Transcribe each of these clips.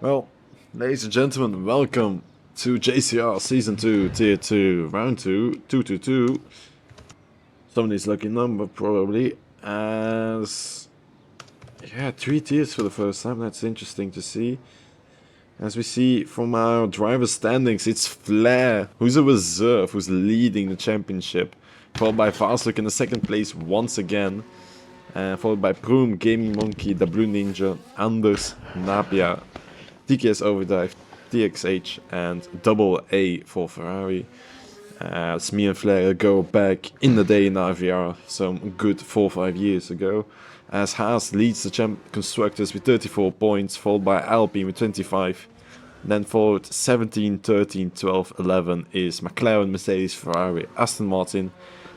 Well, ladies and gentlemen, welcome to JCR Season 2, Tier 2, Round 2, 222. Somebody's lucky number, probably, as... Yeah, 3 tiers for the first time, that's interesting to see. As we see from our driver standings, it's Flair, who's a reserve, who's leading the championship. Followed by Fastlook in the second place once again. Followed by Proom, Gaming Monkey, the Blue Ninja, Anders, Napia, TKS Overdrive, TXH, and Double A for Ferrari. As me and Flair go back in the day in RVR, some good 4-5 years ago. As Haas leads the Constructors with 34 points, followed by Alpine with 25. Then followed 17, 13, 12, 11 is McLaren, Mercedes, Ferrari, Aston Martin.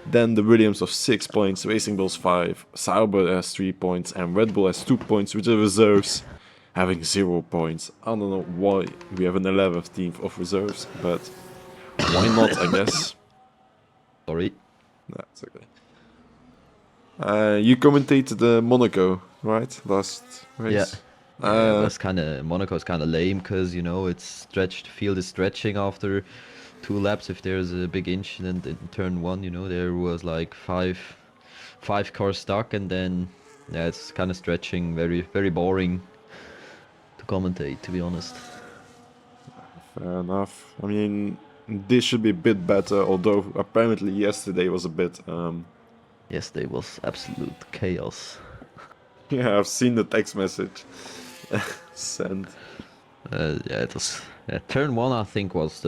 Then the Williams of 6 points, Racing Bulls 5, Sauber has 3 points, and Red Bull has 2 points, with the reserves having 0 points. I don't know why we have an 11th team of reserves, but why not, I guess. Sorry. That's okay. You commentated Monaco, right? Last race. Yeah, that's kind of Monaco's kind of lame because it's stretched. Field is stretching after 2 laps. If there's a big incident in turn one, there was like five cars stuck, and then it's kind of stretching. Very very boring to commentate, to be honest. Fair enough. I mean, this should be a bit better, although apparently yesterday was a bit. Yesterday was absolute chaos. Yeah, I've seen the text message sent. It was turn one. I think was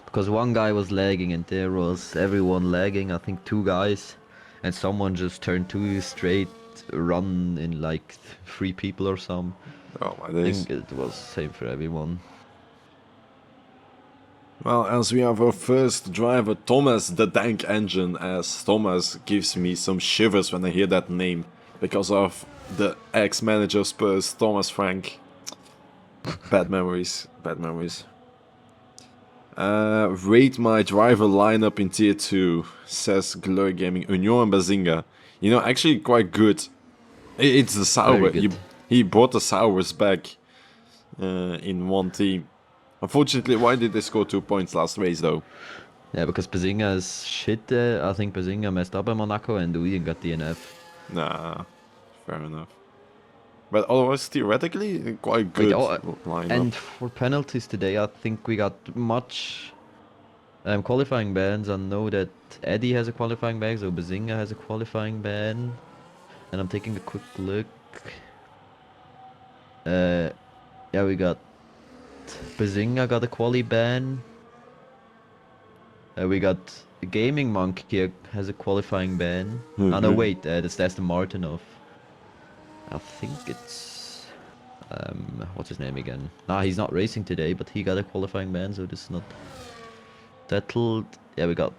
because one guy was lagging and there was everyone lagging. I think 2 guys, and someone just turned 2 straight run in like 3 people or some. Oh my I days. think it was same for everyone. Well, as we have our first driver, Thomas the Tank Engine, as Thomas gives me some shivers when I hear that name, because of the ex-manager Spurs, Thomas Frank. Bad memories, bad memories. Rate my driver lineup in tier 2, says Glory Gaming, Union and Bazinga. Actually quite good. It's the Sauber. Very good. He brought the Saubers back in one team. Unfortunately, why did they score 2 points last race though? Yeah, because Bazinga is shit. I think Bazinga messed up at Monaco and Uyen got DNF. Nah, fair enough. But otherwise, theoretically, quite Wait, good lineup. and for penalties today, I think we got much qualifying bans. I know that Eddie has a qualifying ban, so Bazinga has a qualifying ban. And I'm taking a quick look. Yeah, we got Bazinga got a quali ban. We got Gaming Monkey has a qualifying ban. Oh no, wait, that's Aston Martinov. I think it's what's his name again? Nah, he's not racing today, but he got a qualifying ban, so this is not settled. Yeah, we got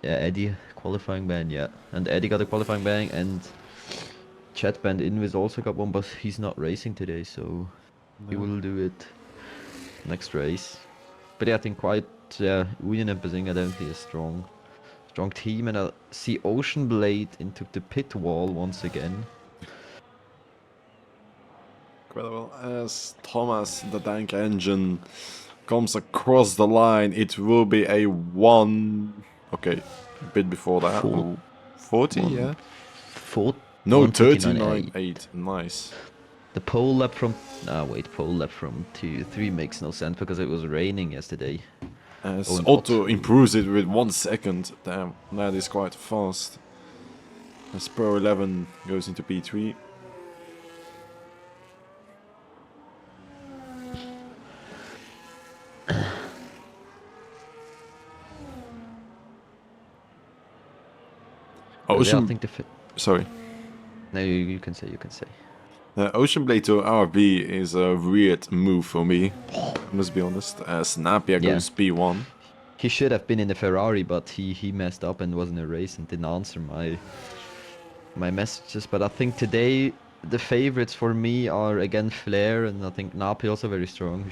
Eddie qualifying ban, yeah, and Eddie got a qualifying ban, and Chat Band Invis also got one, but he's not racing today, so he will do it next race. But yeah, I think Uyen and Bazinga definitely a strong team, and I see Ocean Blade into the pit wall once again. Incredible. As Thomas the Tank Engine comes across the line, it will be a 1... Okay, a bit before that. 40, yeah? No, 39.8. Nice. The pole lap from... pole lap from 2-3 makes no sense because it was raining yesterday. As Otto improves it with 1 second. Damn, that is quite fast. As Pro 11 goes into P3. Ocean... I think Sorry. No, you can say. Ocean Blade to RB is a weird move for me, I must be honest, as Napia goes P1. He should have been in the Ferrari, but he messed up and was in a race and didn't answer my messages. But I think today the favorites for me are again Flair, and I think Napi also very strong.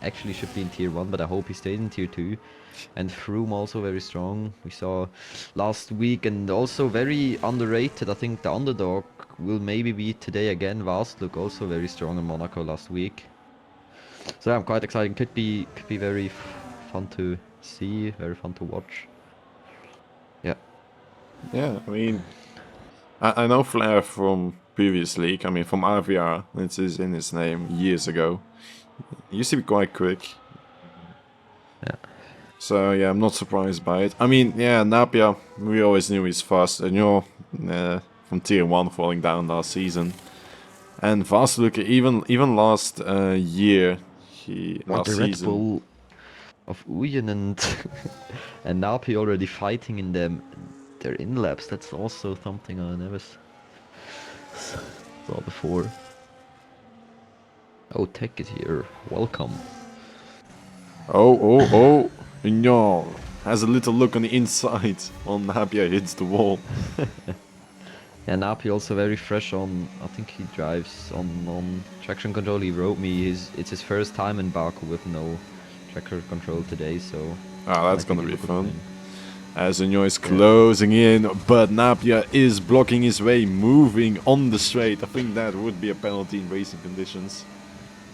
Actually should be in tier 1, but I hope he stays in tier 2. And Froome also very strong. We saw last week, and also very underrated. I think the underdog will maybe be today again. Vasluk also very strong in Monaco last week. So I'm quite excited. Could be very fun to see, very fun to watch. Yeah. Yeah, I mean, I know Flair from previous league. I mean, from RVR. It is in his name years ago. He used to be quite quick. Yeah. So yeah, I'm not surprised by it. I mean, yeah, Napia, we always knew he's fast. And you're from Tier 1 falling down last season. And Vasluk, even last year, last The Red season. Bull of Uyen and and Napi already fighting in their in laps. That's also something I never saw before. Oh, Tech is here. Welcome. Oh, no. Has a little look on the inside on Napia hits the wall. Yeah, Napi also very fresh on. I think he drives on traction control. He wrote me it's his first time in Baku with no traction control today, so That's might be gonna be good for fun. him. As Unyo is closing in, but Napia is blocking his way, moving on the straight. I think that would be a penalty in racing conditions.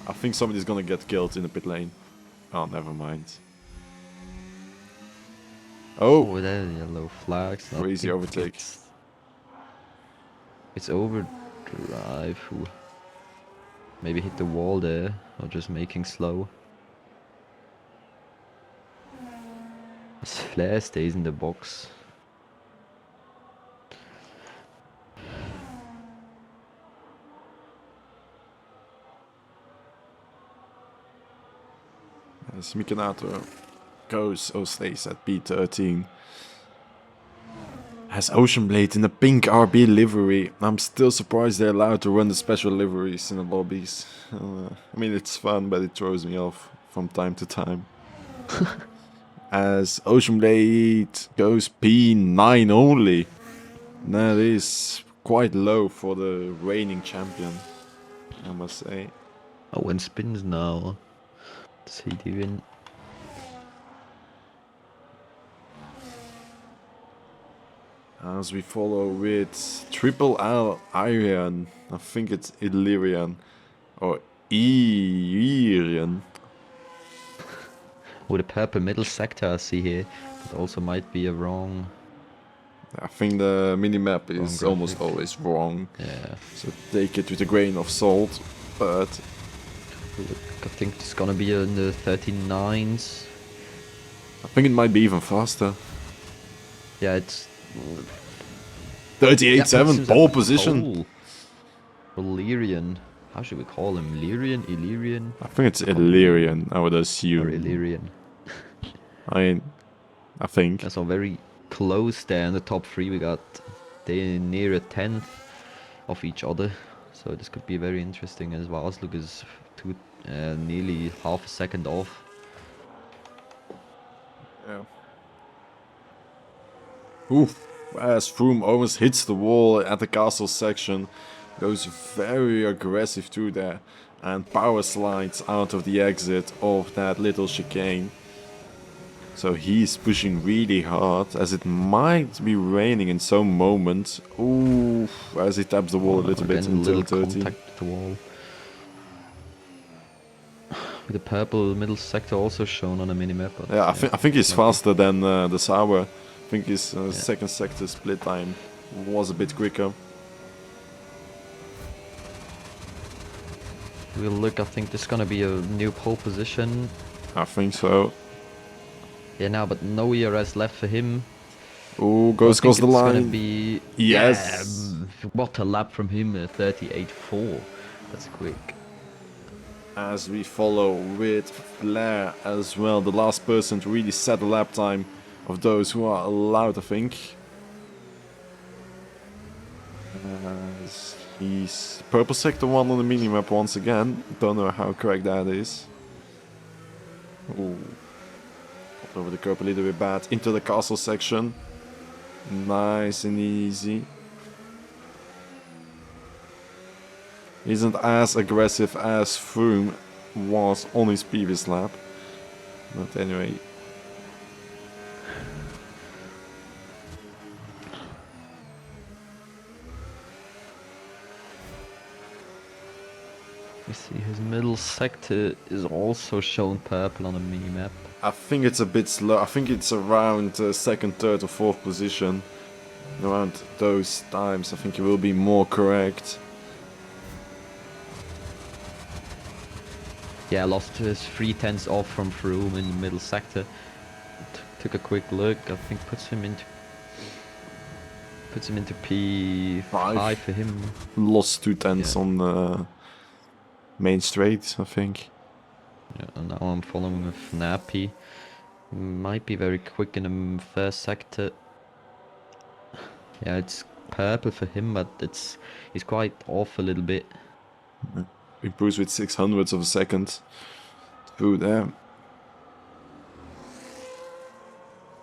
I think somebody's gonna get killed in the pit lane. Oh, never mind. Oh, there yellow flags. I Crazy think overtake. It's overdrive who maybe hit the wall there, or just making slow. As Flair stays in the box. As Mikanato goes or stays at P13. Has Ocean Blade in a pink RB livery. I'm still surprised they're allowed to run the special liveries in the lobbies. I mean, it's fun, but it throws me off from time to time. As Ocean Blade goes P9 only. That is quite low for the reigning champion, I must say. Oh, and spins now. Does he even? As we follow with Triple L Irian. I think it's Illyrian. Or Irian. Oh, the purple middle sector I see here. That also might be a wrong. I think the minimap is almost always wrong. Yeah. So take it with a grain of salt. But Look, I think it's gonna be in the 39s. I think it might be even faster. Yeah, it's 38.7, pole position. Illyrian. How should we call him? Lyrian? Illyrian? I think it's Illyrian, I would assume. Or Illyrian. I think. So very close there in the top three. We got they near a 10th of each other. So this could be very interesting as well. Look is nearly half a second off. Yeah. Oof. As Froome almost hits the wall at the castle section. Goes very aggressive through there. And power slides out of the exit of that little chicane. So he's pushing really hard, as it might be raining in some moment. Ooh, as he taps the wall a little bit in turn 30. Contact with the wall. With the purple middle sector also shown on the minimap. Yeah, I think he's faster than the Sauer. I think his second sector split time was a bit quicker. We'll look, I think this is gonna be a new pole position. I think so. Yeah, now, but no ERS left for him. Ooh, goes the line. Gonna be, yes. Yeah, what a lap from him, 38.4. That's quick. As we follow with Flair as well, the last person to really set the lap time of those who are allowed, I think. As he's purple sector 1 on the minimap once again. Don't know how correct that is. Ooh. Over the curb a little bit bad. Into the castle section. Nice and easy. Isn't as aggressive as Froome was on his previous lap. But anyway. You see, his middle sector is also shown purple on a mini-map. I think it's a bit slow. I think it's around second, third or fourth position. Around those times, I think it will be more correct. Yeah, lost his 3/10 off from Froome in the middle sector. Took a quick look. I think puts him into P5 for him. Lost 2/10 on the main straight, I think. Yeah, and now I'm following with Nappy. Might be very quick in the first sector. Yeah, it's purple for him, but he's quite off a little bit. Improves with 600ths of a second through there.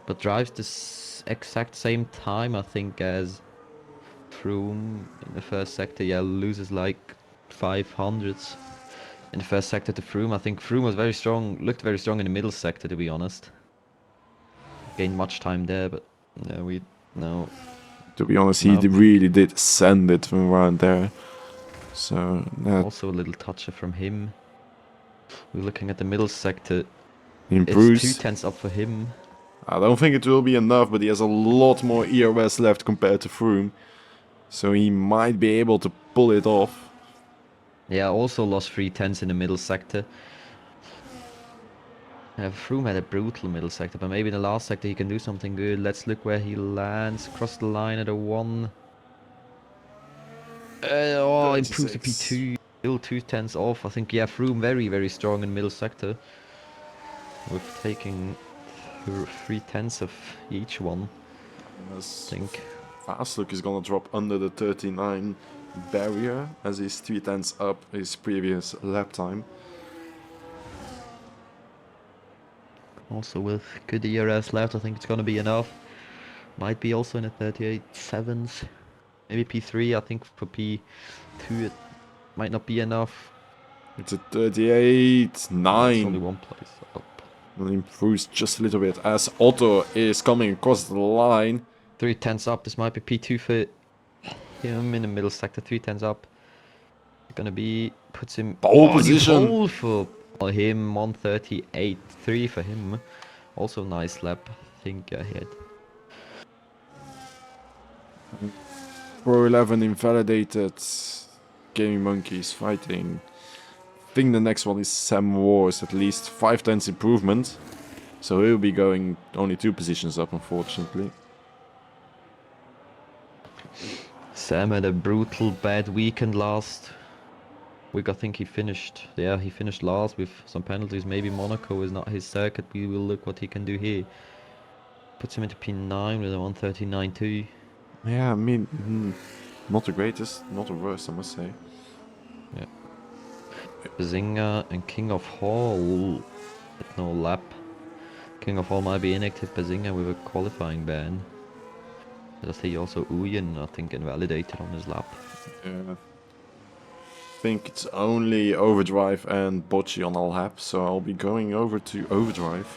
But drives this exact same time, I think, as Froome in the first sector. Yeah, loses like 500ths in the first sector to Froome. I think Froome was very strong, looked very strong in the middle sector, to be honest. Gained much time there, but no. To be honest, he really did send it from around there. So also a little toucher from him. We're looking at the middle sector. Improves. It's 2/10 up for him. I don't think it will be enough, but he has a lot more ERS left compared to Froome. So he might be able to pull it off. Yeah, also lost 3/10 in the middle sector. Froome had a brutal middle sector, but maybe in the last sector he can do something good. Let's look where he lands. Cross the line at a 1. Improves to P2. Still 2/10 off. I think, yeah, Froome very, very strong in middle sector. With taking 3/10 of each one. Yes. I think. Fast look is gonna drop under the 39 barrier as he's 3/10 up his previous lap time. Also with good ERS left, I think it's gonna be enough. Might be also in the 38.7s. Maybe P3, I think for P2 it might not be enough. It's a 38.9. It's only one place up. And improves just a little bit as Otto is coming across the line. 3/10 up, this might be P2 for him in the middle sector, 3/10 up. Gonna be, puts him pole position. Pole for him, 138.3 for him. Also nice lap, I think ahead. Pro 11 invalidated. Gaming Monkeys fighting. I think the next one is Sam Wars, at least 5/10 improvement. So he'll be going only 2 positions up, unfortunately. Sam had a brutal bad weekend last week. I think he finished last with some penalties. Maybe Monaco is not his circuit. We will look what he can do here. Puts him into P9 with a 139.2. Yeah, I mean, not the greatest, not the worst, I must say. Yeah. Bazinga and King of Hall with no lap. King of Hall might be inactive. Bazinga with a qualifying ban. I see also Uyen, I think, invalidated on his lap. Yeah. I think it's only Overdrive and Bocci on all laps, so I'll be going over to Overdrive.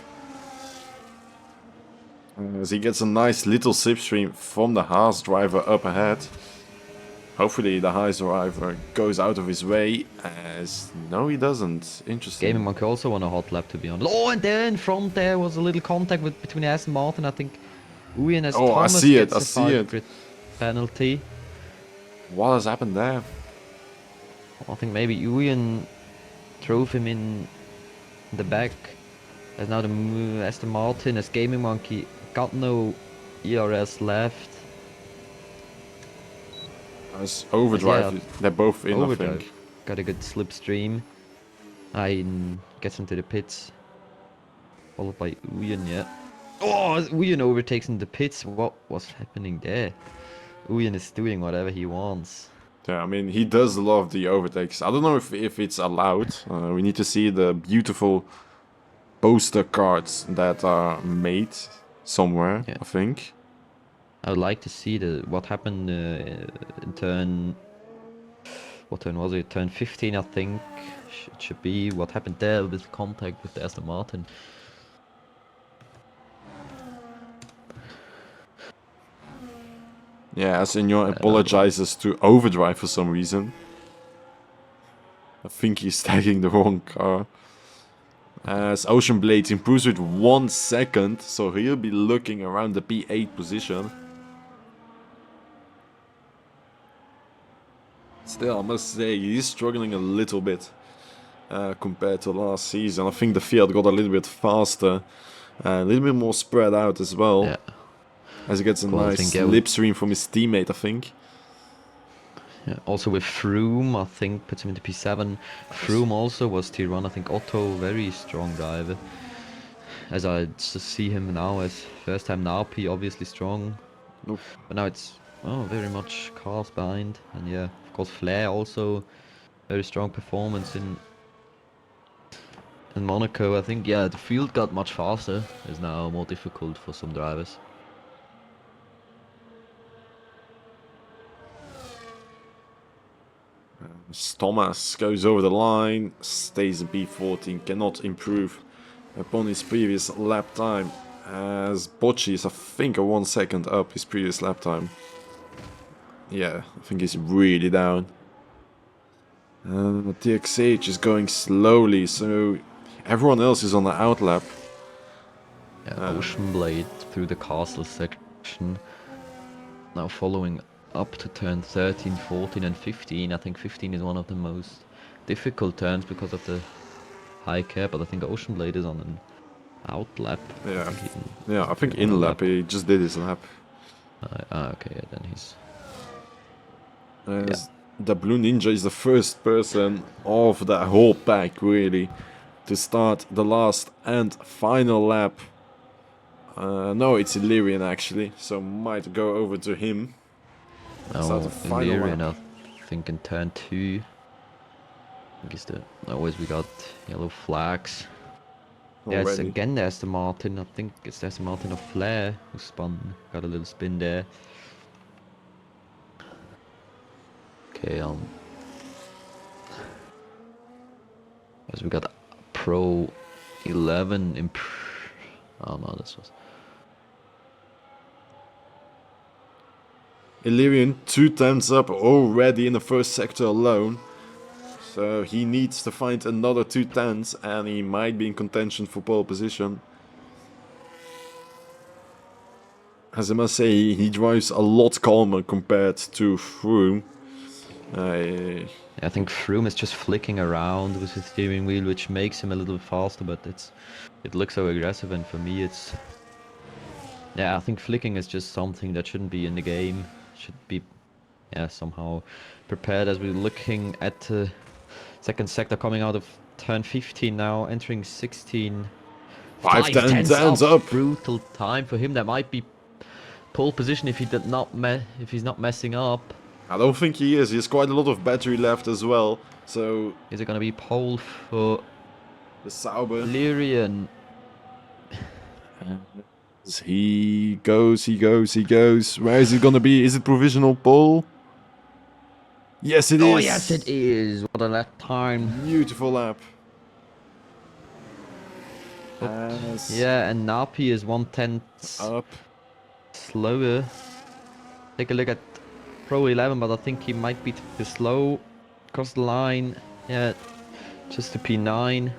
As he gets a nice little slipstream from the Haas driver up ahead. Hopefully the Haas driver goes out of his way, as no he doesn't. Interesting. Gaming Monkey also on a hot lap, to be honest. Oh, and there in front there was a little contact between Aston Martin, I think. Uyen as Thomas I see it, gets a 5 penalty. What has happened there? I think maybe Uyen drove him in the back. As now the Aston Martin as Gaming Monkey got no ERS left. As Overdrive, yeah, they're both in, Overdrive. I think. Got a good slipstream. Gets into the pits. Followed by Uyen, yeah. Oh, Uyen overtakes in the pits. What was happening there? Uyen is doing whatever he wants. Yeah, I mean, he does love the overtakes. I don't know if it's allowed. We need to see the beautiful poster cards that are made somewhere, Yeah. I think. I would like to see what happened in turn... What turn was it? Turn 15, I think. It should be what happened there with contact with the Aston Martin. Yeah, Senor apologizes to Overdrive for some reason. I think he's tagging the wrong car. As Ocean Blades improves with 1 second, so he'll be looking around the P8 position. Still, I must say, he's struggling a little bit compared to last season. I think the field got a little bit faster, a little bit more spread out as well. Yeah. As he gets a Well, I nice think, yeah, slipstream from his teammate, I think. Yeah, also with Froome, I think puts him into P7. Froome also was tier 1. I think Otto, very strong driver. As I just see him now as first time now, P obviously strong. Nope. But now it's very much cars behind. And yeah, of course Flair also very strong performance in Monaco. I think yeah, the field got much faster. It's now more difficult for some drivers. Thomas goes over the line, stays in P14, cannot improve upon his previous lap time. As Bocci is, I think, a 1 second up his previous lap time. Yeah, I think he's really down. TXH is going slowly, so everyone else is on the outlap. Yeah, Ocean Blade through the castle section. Now following up to turn 13, 14 and 15. I think 15 is one of the most difficult turns because of the high care, but I think Ocean Blade is on an outlap. Yeah, I think in lap, he just did his lap. Okay, yeah, then he's... As the Blue Ninja is the first person of that whole pack, really, to start the last and final lap. No, it's Illyrian actually, so might go over to him. Oh, Illyrian, I think in turn 2. I guess always we got yellow flags. Yeah, it's again the Aston Martin. I think it's the Aston Martin of Flair who got a little spin there. Okay, as we got Pro 11 oh no, this was Illyrian 2 tenths up already in the first sector alone. So he needs to find another 2 tenths and he might be in contention for pole position. As I must say, he drives a lot calmer compared to Froome. I think Froome is just flicking around with his steering wheel, which makes him a little faster, but it looks so aggressive, and for me it's... Yeah, I think flicking is just something that shouldn't be in the game. Should be, yeah, somehow prepared. As we're looking at the second sector coming out of turn 15 now, entering 16. 5 tenths up! Brutal time for him. That might be pole position if if he's not messing up. I don't think he is. He has quite a lot of battery left as well. So is it gonna be pole for the Sauber? Illyrian? He goes. Where is it gonna be? Is it provisional pole? Yes, it is. Oh yes, it is. What a lap time. Beautiful lap. Yeah, and Napi is 1/10 up. Slower. Take a look at Pro 11, but I think he might be too slow. Across the line. Yeah, just to P9.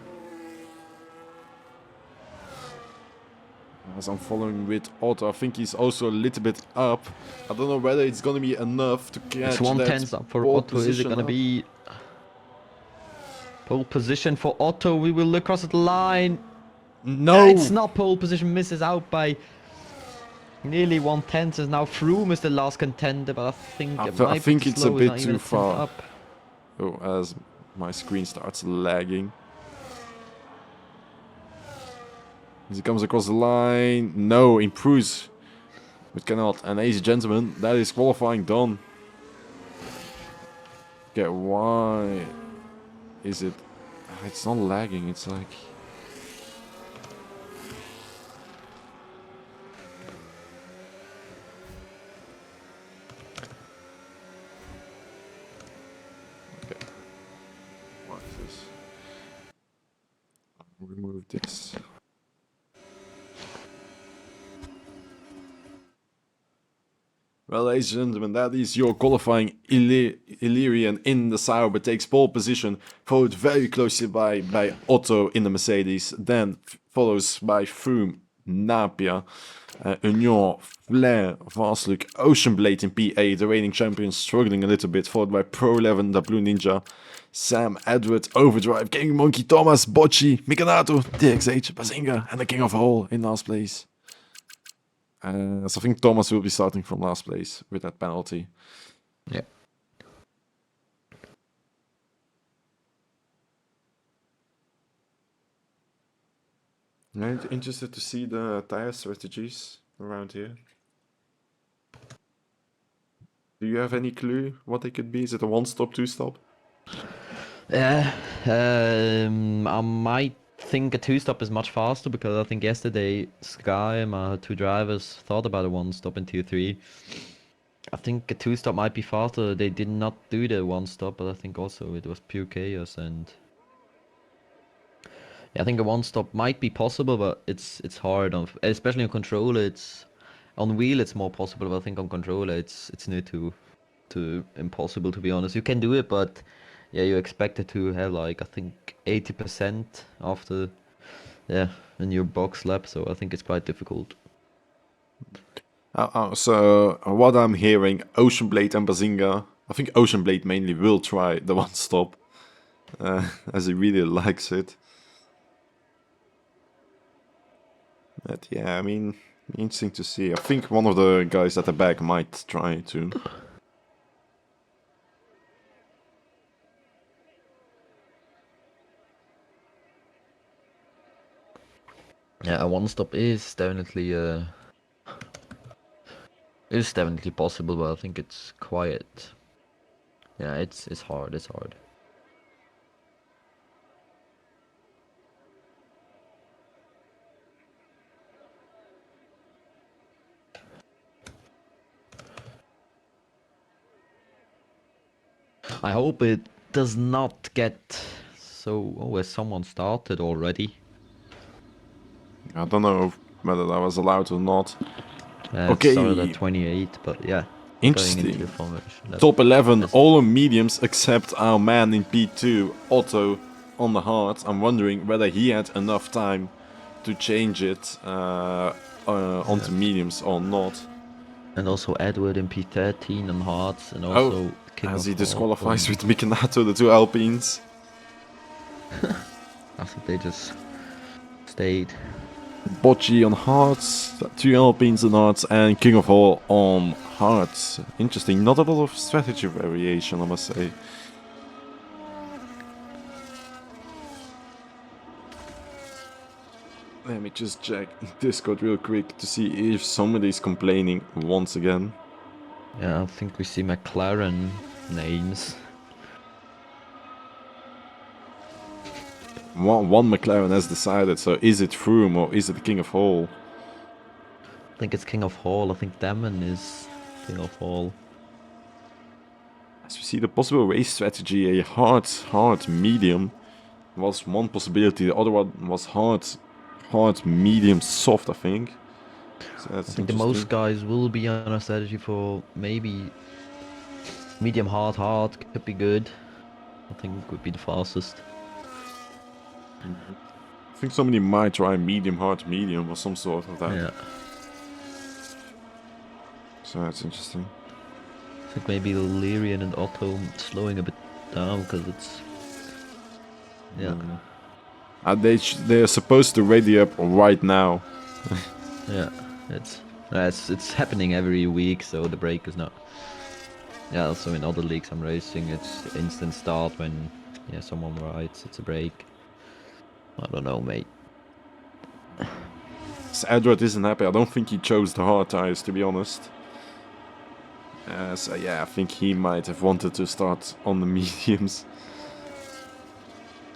As I'm following with Otto, I think he's also a little bit up. I don't know whether it's gonna be enough to catch. It's 1/10 up for Otto. Is it gonna be pole position for Otto? We will look across the line. No, it's not pole position. Misses out by nearly 1/10. As now Froome is the last contender, but I think it's a bit too far. Oh, as my screen starts lagging. As he comes across the line, no, improves, but cannot. And ladies and gentlemen, that is qualifying done. Okay, why is it? It's not lagging. It's like. Okay. What is this? I'll remove this. Well, ladies and gentlemen, that is your qualifying Illyrian in the Sauber takes pole position, followed very closely by Otto in the Mercedes, then follows by Froome, Napia, Union, Flair, Vasluk, Ocean Blade in P8, the reigning champion struggling a little bit, followed by Pro 11, the Blue Ninja, Sam, Edward, Overdrive, King Monkey, Thomas, Bocci, Mikanato, DXH, Bazinga, and the King of All in last place. So I think Thomas will be starting from last place with that penalty. Yeah. Yeah, interested to see the tire strategies around here. Do you have any clue what they could be? Is it a one-stop, two-stop? Yeah, I might think a two-stop is much faster because I think yesterday Sky, my two drivers, thought about a one-stop in Tier 3. I think a two-stop might be faster. They did not do the one-stop, but I think also it was pure chaos and yeah, I think a one-stop might be possible, but it's hard on, especially on controller. It's on wheel it's more possible, but I think on controller it's near to impossible, to be honest. You can do it, but yeah, you expect it to have like I think 80% after in your box lap, so I think it's quite difficult. So what I'm hearing, Ocean Blade and Bazinga. I think Ocean Blade mainly will try the one-stop, as he really likes it. But yeah, I mean, interesting to see. I think one of the guys at the back might try to. Yeah, a one stop is definitely possible, but I think it's quite. Yeah, it's hard. It's hard. I hope it does not get so. Oh, has someone started already? I don't know whether that was allowed or not. It started at 28, but yeah. Going into Interesting. formation. Top 11, all on mediums except our man in P2, Otto, on the hard. I'm wondering whether he had enough time to change it onto mediums or not. And also Edward in P13 on hards, and also King as of he All disqualifies with Mikanato, the two Alpines. I think they just stayed. Bocci on hards, two Alpines on hards, and King of All on hards. Interesting, not a lot of strategy variation, I must say. Let me just check Discord real quick to see if somebody's complaining once again. Yeah, I think we see McLaren names. One McLaren has decided, so is it Froome or is it the King of All? I think it's King of Hall. I think Damon is King of Hall. As we see the possible race strategy, a hard, medium was one possibility. The other one was hard, medium, soft, I think. So that's I think the most guys will be on a strategy for maybe medium hard could be good. I think would be the fastest. I think somebody might try medium, hard, medium or some sort of that. Yeah. So that's interesting. I think maybe Lyrian and Otto slowing a bit down because it's They're supposed to ready up right now. Yeah, it's happening every week, so the break is not. Yeah, also in other leagues I'm racing, it's instant start when someone writes it's a break. I don't know, mate. So Edward isn't happy. I don't think he chose the hard tires, to be honest. So yeah, I think he might have wanted to start on the mediums.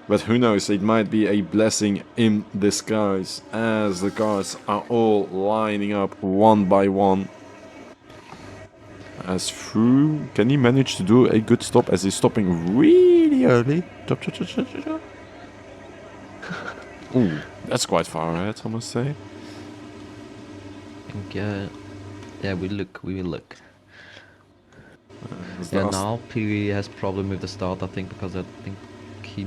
But who knows, it might be a blessing in disguise as the cars are all lining up one by one. As Froome, can he manage to do a good stop as he's stopping really early? Ooh, that's quite far ahead, I must say. I think, yeah, we will look. Yeah, now he has problem with the start, I think, because I think he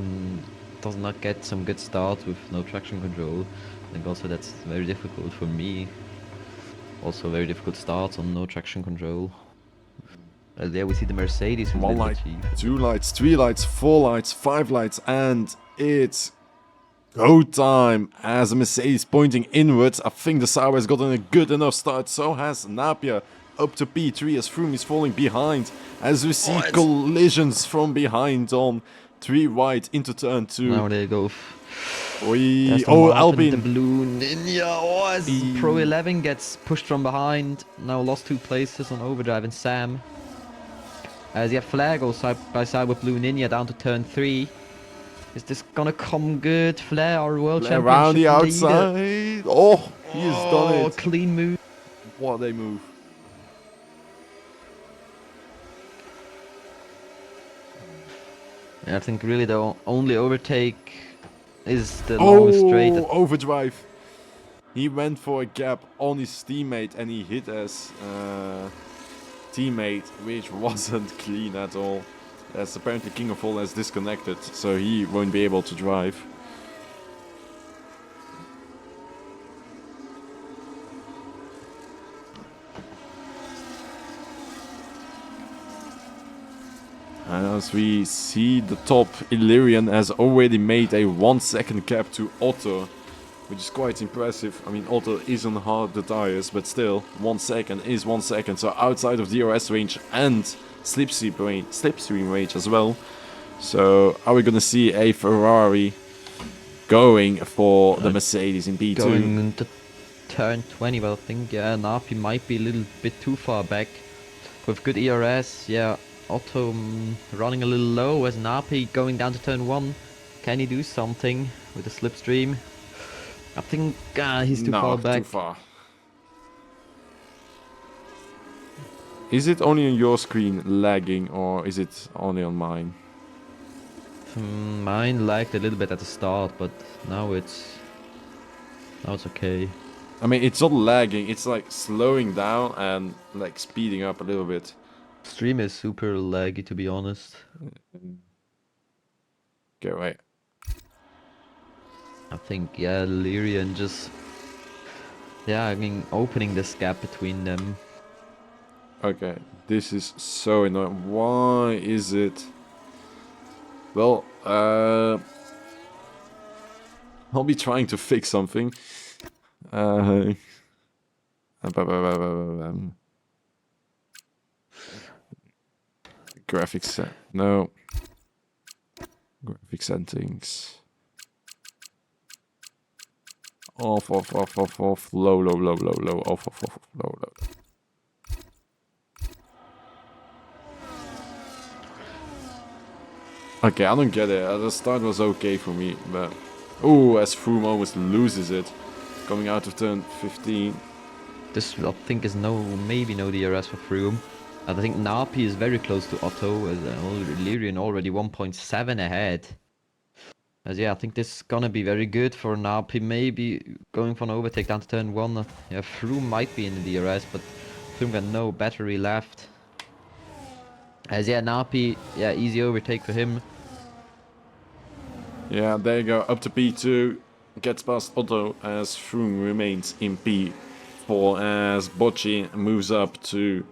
does not get some good starts with no traction control. I think also that's very difficult for me. Also very difficult starts on no traction control. There we see the Mercedes who's 1 little light, cheap. 2 lights, 3 lights, 4 lights, 5 lights, and it's go time as a Mercedes pointing inwards. I think the Sauber has gotten a good enough start, so has Napier up to P3 as Froome is falling behind. As we see collisions from behind on 3 wide into turn 2. Now they go. Oh, Albin. The blue Ninja. Oh, as Pro 11 gets pushed from behind. Now lost 2 places on overdrive and Sam. As Flair goes side by side with Blue Ninja down to turn 3. Is this gonna come good? Flair, our world Flair championship around the outside. leader. Oh, he has done it. Clean move. What a move. I think really the only overtake is the long straight. Overdrive. He went for a gap on his teammate and he hit his teammate, which wasn't clean at all. As apparently King of All has disconnected, so he won't be able to drive. And as we see the top, Illyrian has already made a 1 second gap to Otto, which is quite impressive. I mean, Otto is on hard the tires, but still, 1 second is 1 second. So outside of DRS range and slipstream range as well. So are we going to see a Ferrari going for the Mercedes in P2? Going into turn 20, but I think Napi might be a little bit too far back. With good ERS, Otto running a little low as Napi going down to turn 1. Can he do something with the slipstream? I think he's too far back. Too far. Is it only on your screen lagging or is it only on mine? Mine lagged a little bit at the start, but now it's okay. I mean, it's not lagging, it's like slowing down and like speeding up a little bit. Stream is super laggy, to be honest. Okay, wait. I think Lyrian just opening this gap between them. Okay, this is so annoying. Why is it? Well, I'll be trying to fix something. Graphics set. No. Graphic settings. Off. Low. Off. Low. Okay, I don't get it. The start was okay for me, but... Ooh, as Froome almost loses it. Coming out of turn 15. This, I think, is maybe no DRS for Froome. I think Napi is very close to Otto, as Lyrian already 1.7 ahead. As I think this is gonna be very good for Napi, maybe going for an overtake down to turn 1. Froome might be in the DRS, but Froome got no battery left. As Napi, easy overtake for him. Yeah, there you go, up to P2, gets past Otto as Froome remains in P4 as Bocci moves up to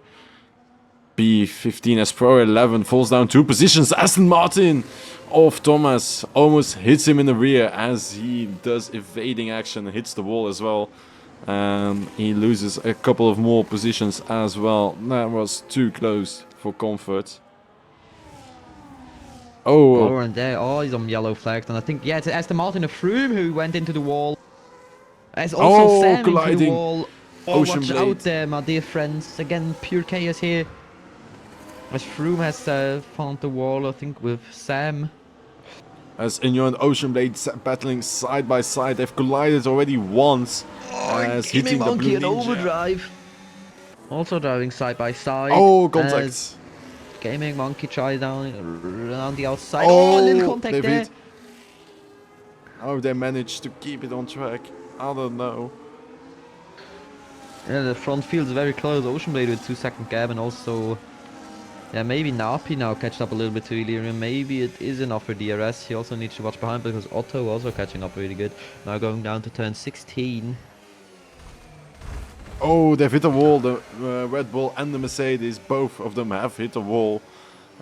P15 as Pro 11 falls down 2 positions. Aston Martin of Thomas almost hits him in the rear as he does evading action, hits the wall as well. He loses a couple of more positions as well. That was too close for comfort. Oh, and there, he's on yellow flags, and I think, it's Aston Martin of Froome who went into the wall. As also Sam colliding. into the wall. Oh, Ocean watch Blade. out there, my dear friends. Again, pure chaos here. As Froome has found the wall, I think, with Sam. As Inyo and Ocean Blade battling side by side, they've collided already once. As hitting the Blue and Ninja. overdrive. Also driving side by side. Oh, contact. Gaming Monkey tries down around the outside. Oh, a little contact there. hit. How they managed to keep it on track, I don't know. Yeah, the front field is very close. Ocean Blade with 2 second gap, and also Yeah, maybe Napi now catched up a little bit to Illyrian. Maybe it is enough for DRS. He also needs to watch behind because Otto also catching up really good. Now going down to turn 16. Oh, they've hit a wall. The Red Bull and the Mercedes, both of them have hit a wall.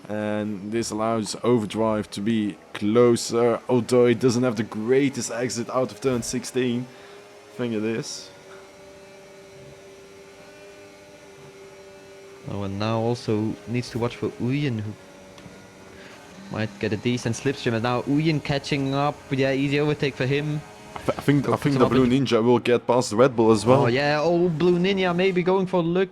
And this allows Overdrive to be closer, although it doesn't have the greatest exit out of turn 16. I think it is. Oh, and now also needs to watch for Uyen, who might get a decent slipstream. And now Uyen catching up. Yeah, easy overtake for him. I think the Blue Ninja will get past the Red Bull as well. Oh yeah, oh Blue Ninja maybe going for look.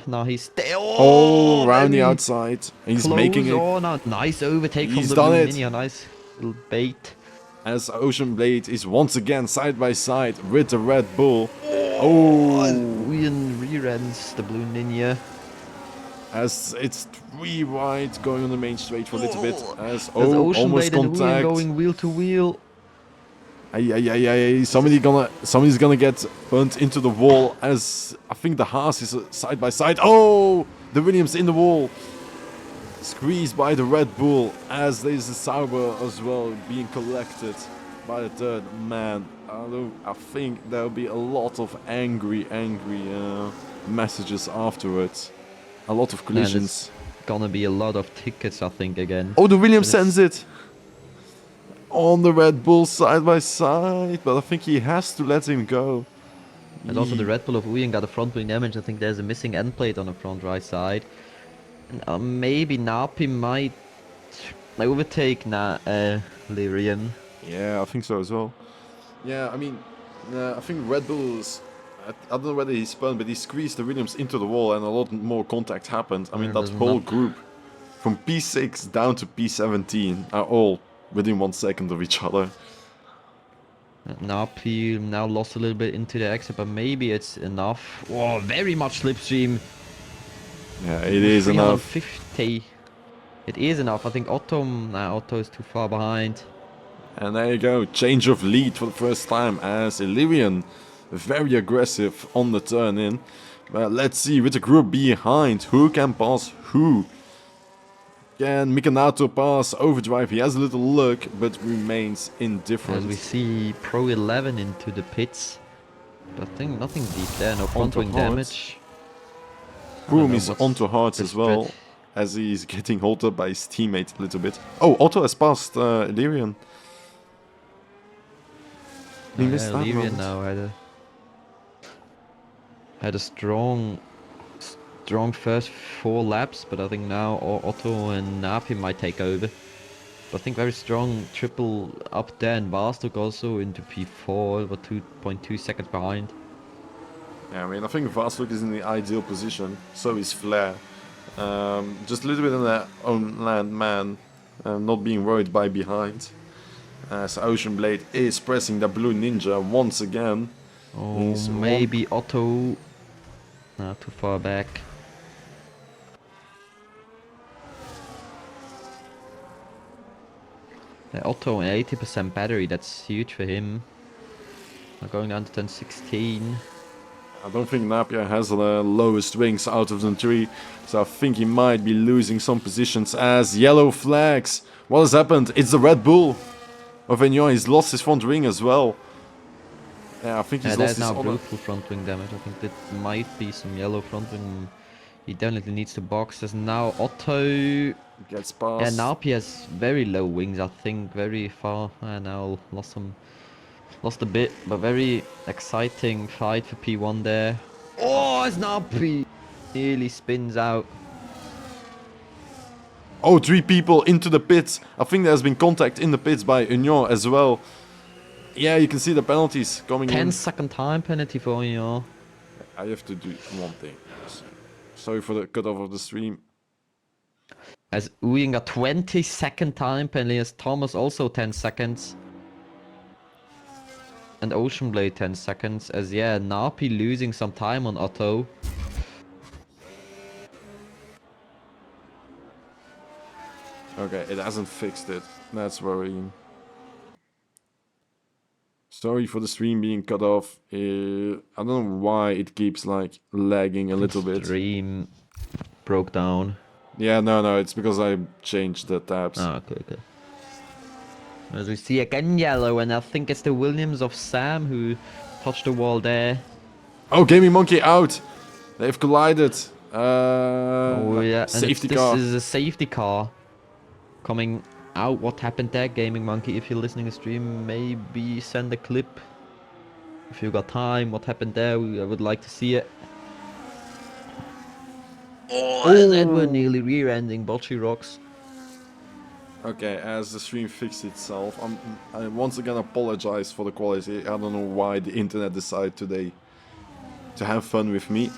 Now he's still. Oh, around the outside. He's close. making it. Oh, now nice overtake He's from the done Blue it. Ninja. Nice little bait. As Ocean Blade is once again side by side with the Red Bull. Oh, Uyen re-rents the Blue Ninja. as it's 3 wide going on the main straight for a little bit. As There's Ocean almost Blade and Uyen contact. going wheel to wheel. Somebody's gonna get burnt into the wall. As I think the Haas is side by side. Oh, the Williams in the wall. Squeezed by the Red Bull, as there's a Sauber as well being collected by the third man. I think there'll be a lot of angry messages afterwards. A lot of collisions. Gonna be a lot of tickets, I think, again. Oh, the Williams sends it on the Red Bull side by side, but I think he has to let him go. And also the Red Bull of Uyen got a front wing damage. I think there's a missing end plate on the front right side. And maybe Napi might overtake Lyrian. Yeah, I think so as well. Yeah, I mean, I think Red Bull's... I don't know whether he spun, but he squeezed the Williams into the wall and a lot more contact happened. I mean, that whole group from P6 down to P17 are all within 1 second of each other. Napi now lost a little bit into the exit, but maybe it's enough. Oh, very much slipstream. Yeah, it is enough. 350. It is enough. I think Otto is too far behind. And there you go, change of lead for the first time as Illyrian very aggressive on the turn in. But let's see with the group behind who can pass who. Can Mikanato pass Overdrive? He has a little look, but remains indifferent. As we see Pro 11 into the pits. But I think nothing deep there, no front wing damage. Boom is onto Hearts as well, as he's getting halted by his teammate a little bit. Oh, Otto has passed Illyrian. He missed that Illyrian now had a strong first 4 laps, but I think now Otto and Napi might take over. But I think very strong triple up there, and Vastok also into P4, but 2.2 seconds behind. Yeah, I mean, I think Vastok is in the ideal position, so is Flair. Just a little bit on their own land, man, not being worried by behind. As Ocean Blade is pressing the Blue Ninja once again. Oh, maybe Otto. Not too far back. Otto an 80% battery, that's huge for him. Now going down to turn 16. I don't think Napier has the lowest wings out of the 3, so I think he might be losing some positions as yellow flags. What has happened? It's the Red Bull of Vignon. He's lost his front wing as well. Yeah, I think he's lost his now brutal front wing damage. I think that might be some yellow front wing. He definitely needs to box. There's now Otto gets past. Yeah, Napi has very low wings, I think, very far. And now lost a bit, but very exciting fight for P1 there. Oh, it's Napi! Nearly spins out. Oh, 3 people into the pits. I think there has been contact in the pits by Union as well. Yeah, you can see the penalties coming in. 10-second time penalty for Union. I have to do one thing. Sorry for the cutoff of the stream. As Uyen got 20-second time penalty, as Thomas also 10 seconds. And Ocean Blade 10 seconds, as yeah, Napi losing some time on Otto. Okay, it hasn't fixed it. That's worrying. Sorry for the stream being cut off. I don't know why it keeps like lagging a little bit. Stream broke down. Yeah, no, it's because I changed the tabs. Oh, okay. As we see again yellow, and I think it's the Williams of Sam who touched the wall there. Oh, Gaming Monkey out! They've collided. Oh yeah, and Safety this car. is a safety car coming out. What happened there, Gaming Monkey? If you're listening to stream, maybe send a clip. If you got time, what happened there? I would like to see it. Oh, and Edward Oh! nearly rear-ending Bocce Rocks. Okay, as the stream fixed itself, I once again apologize for the quality. I don't know why the internet decided today to have fun with me.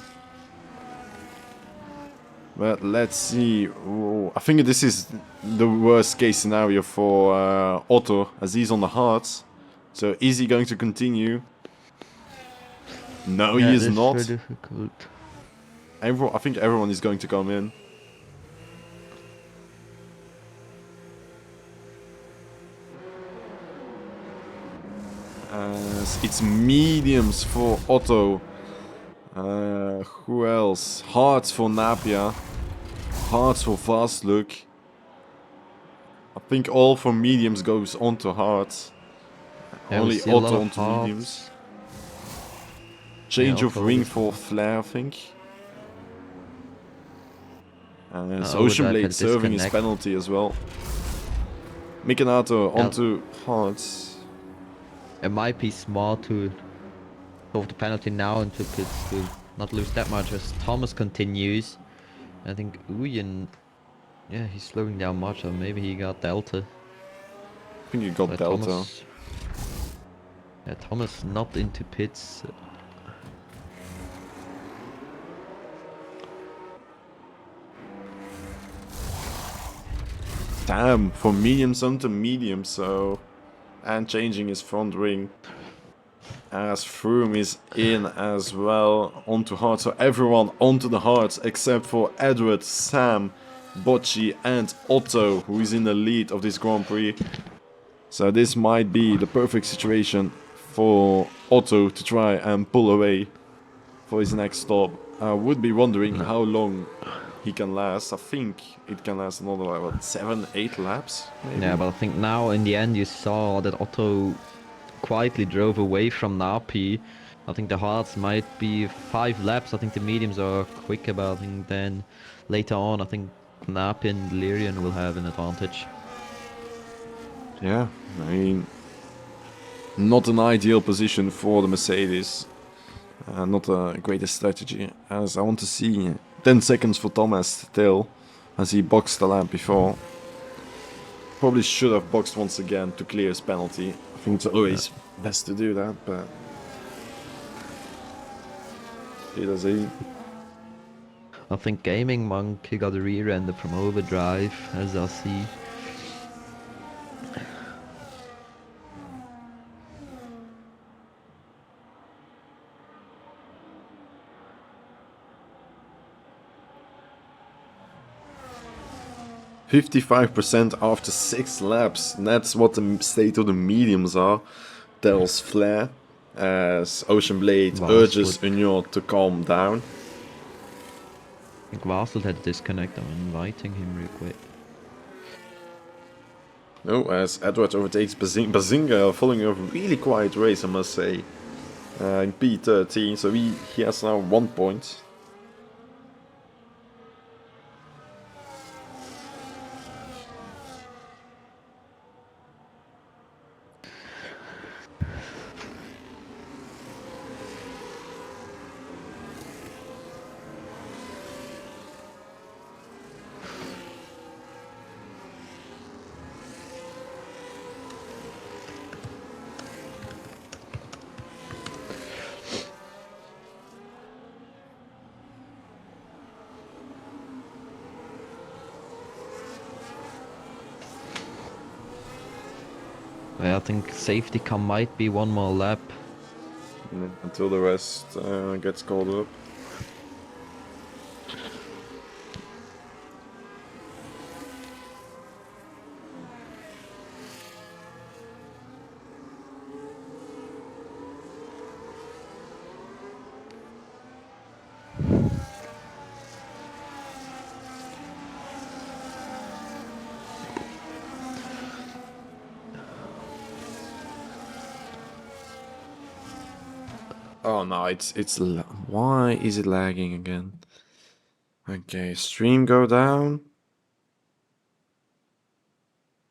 But let's see. Oh, I think this is the worst case scenario for Otto, as he's on the hearts. So is he going to continue? No, he Yeah, is that's so not. difficult. I think everyone is going to come in. It's mediums for Otto. Who else? Hearts for Napia. Hearts for Fast Look. I think all for mediums goes onto hearts. Yeah, we Only see a lot Otto of onto halves. mediums. Yeah, Change of Otto ring always for halves. Flair, I think. And Overdrive Ocean had Blade a serving his disconnect. penalty as well. Mikanato Yeah, onto hearts. it might be smart to solve the penalty now into pits to not lose that much as Thomas continues. I think Uyen, yeah, he's slowing down much, or maybe he got Delta. I think he got Delta. Thomas not into pits. Damn, for mediums onto medium, so... And changing his front ring. As Froome is in as well onto hearts. So everyone onto the hearts except for Edward, Sam, Bocci and Otto, who is in the lead of this Grand Prix. So this might be the perfect situation for Otto to try and pull away for his next stop. I would be wondering No. how long he can last. I think it can last another, like, what, 7-8 laps? Maybe? Yeah, but I think now in the end you saw that Otto quietly drove away from Napi. I think the hards might be 5 laps. I think the mediums are quicker, but I think then later on I think Napi and Lyrian will have an advantage. Yeah, I mean, not an ideal position for the Mercedes. Not the greatest strategy, as I want to see 10 seconds for Thomas still, as he boxed the lap before. Probably should have boxed once again to clear his penalty. I think it's always best to do that, but... He does he. I think Gaming Monkey got a rear-ender from Overdrive, as I see. %55% after 6 laps. That's what the state of the mediums are, tells Flair, as Ocean Blade urges Union to calm down. I think Vassal had a disconnect. I'm inviting him real quick. No, as Edward overtakes Bazinga, following a really quiet race, I must say, in P13, so he has now 1 point. I think safety car might be 1 more lap. Until the rest gets called up. Oh no, why is it lagging again? Okay, stream go down.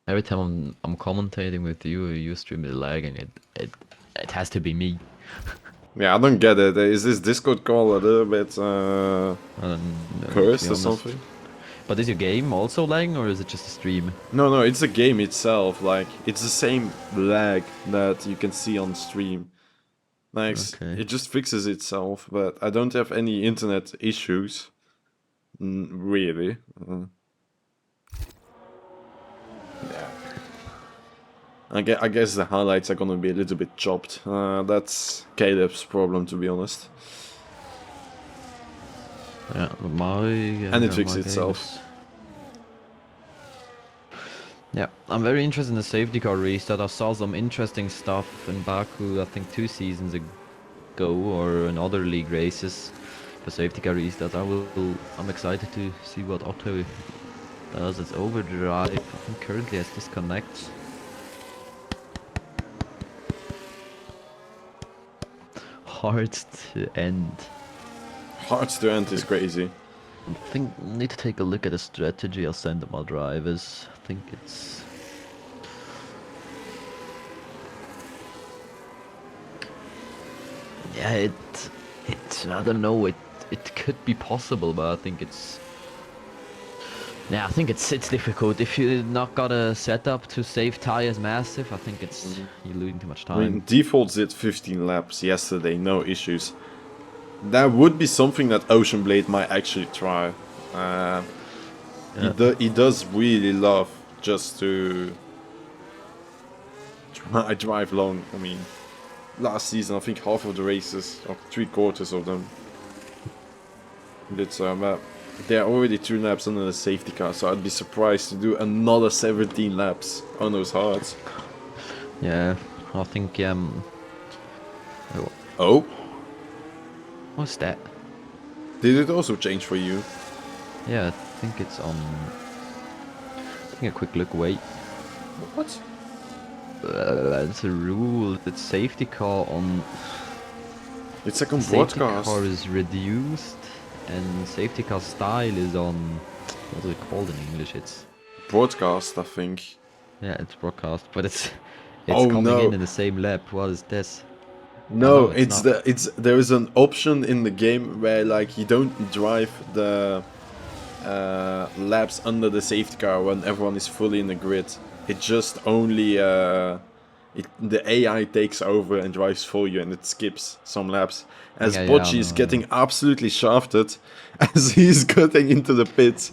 Every time I'm commentating with you, your stream is lagging. It has to be me. Yeah, I don't get it. Is this Discord call a little bit I don't know, to be cursed or honest. something? But is your game also lagging, or is it just a stream? No, it's the game itself. Like, it's the same lag that you can see on stream. Like, Okay. it just fixes itself, but I don't have any internet issues. Really. Yeah. I guess the highlights are gonna be a little bit chopped. That's Caleb's problem, to be honest. Yeah, And it fixed itself. Yeah, I'm very interested in the safety car restart. I saw some interesting stuff in Baku, I think 2 seasons ago, or in other league races. The safety car restart. I'm excited to see what Otto does. It's overdrive. I think currently has disconnects. Hard to end. Hard to end is crazy. I think I need to take a look at the strategy I'll send to my drivers. I think it's... Yeah, I don't know, it could be possible, but I think it's... Yeah, I think it's difficult. If you not got a setup to save tires massive, I think it's... You're losing too much time. I mean, default did 15 laps yesterday, no issues. That would be something that Ocean Blade might actually try. He does really love just to drive long. I mean, last season I think half of the races, or 3/4 of them, did so. But they're already 2 laps under the safety car, so I'd be surprised to do another 17 laps on those hards. Yeah, I think Oh, what's that? did it also change for you? Yeah, I think it's on... Taking a quick look, wait. What? It's a rule. It's safety car on... It's like on Safety broadcast. car is reduced, and safety car style is on... What is it called in English? It's... Broadcast, I think. Yeah, it's broadcast, but it's Oh, coming no. in the same lap. What is this? No, no, it's not. there is an option in the game where like you don't drive the laps under the safety car when everyone is fully in the grid. It just only the AI takes over and drives for you, and it skips some laps. As Yeah, Bocci is getting absolutely shafted as he's getting into the pit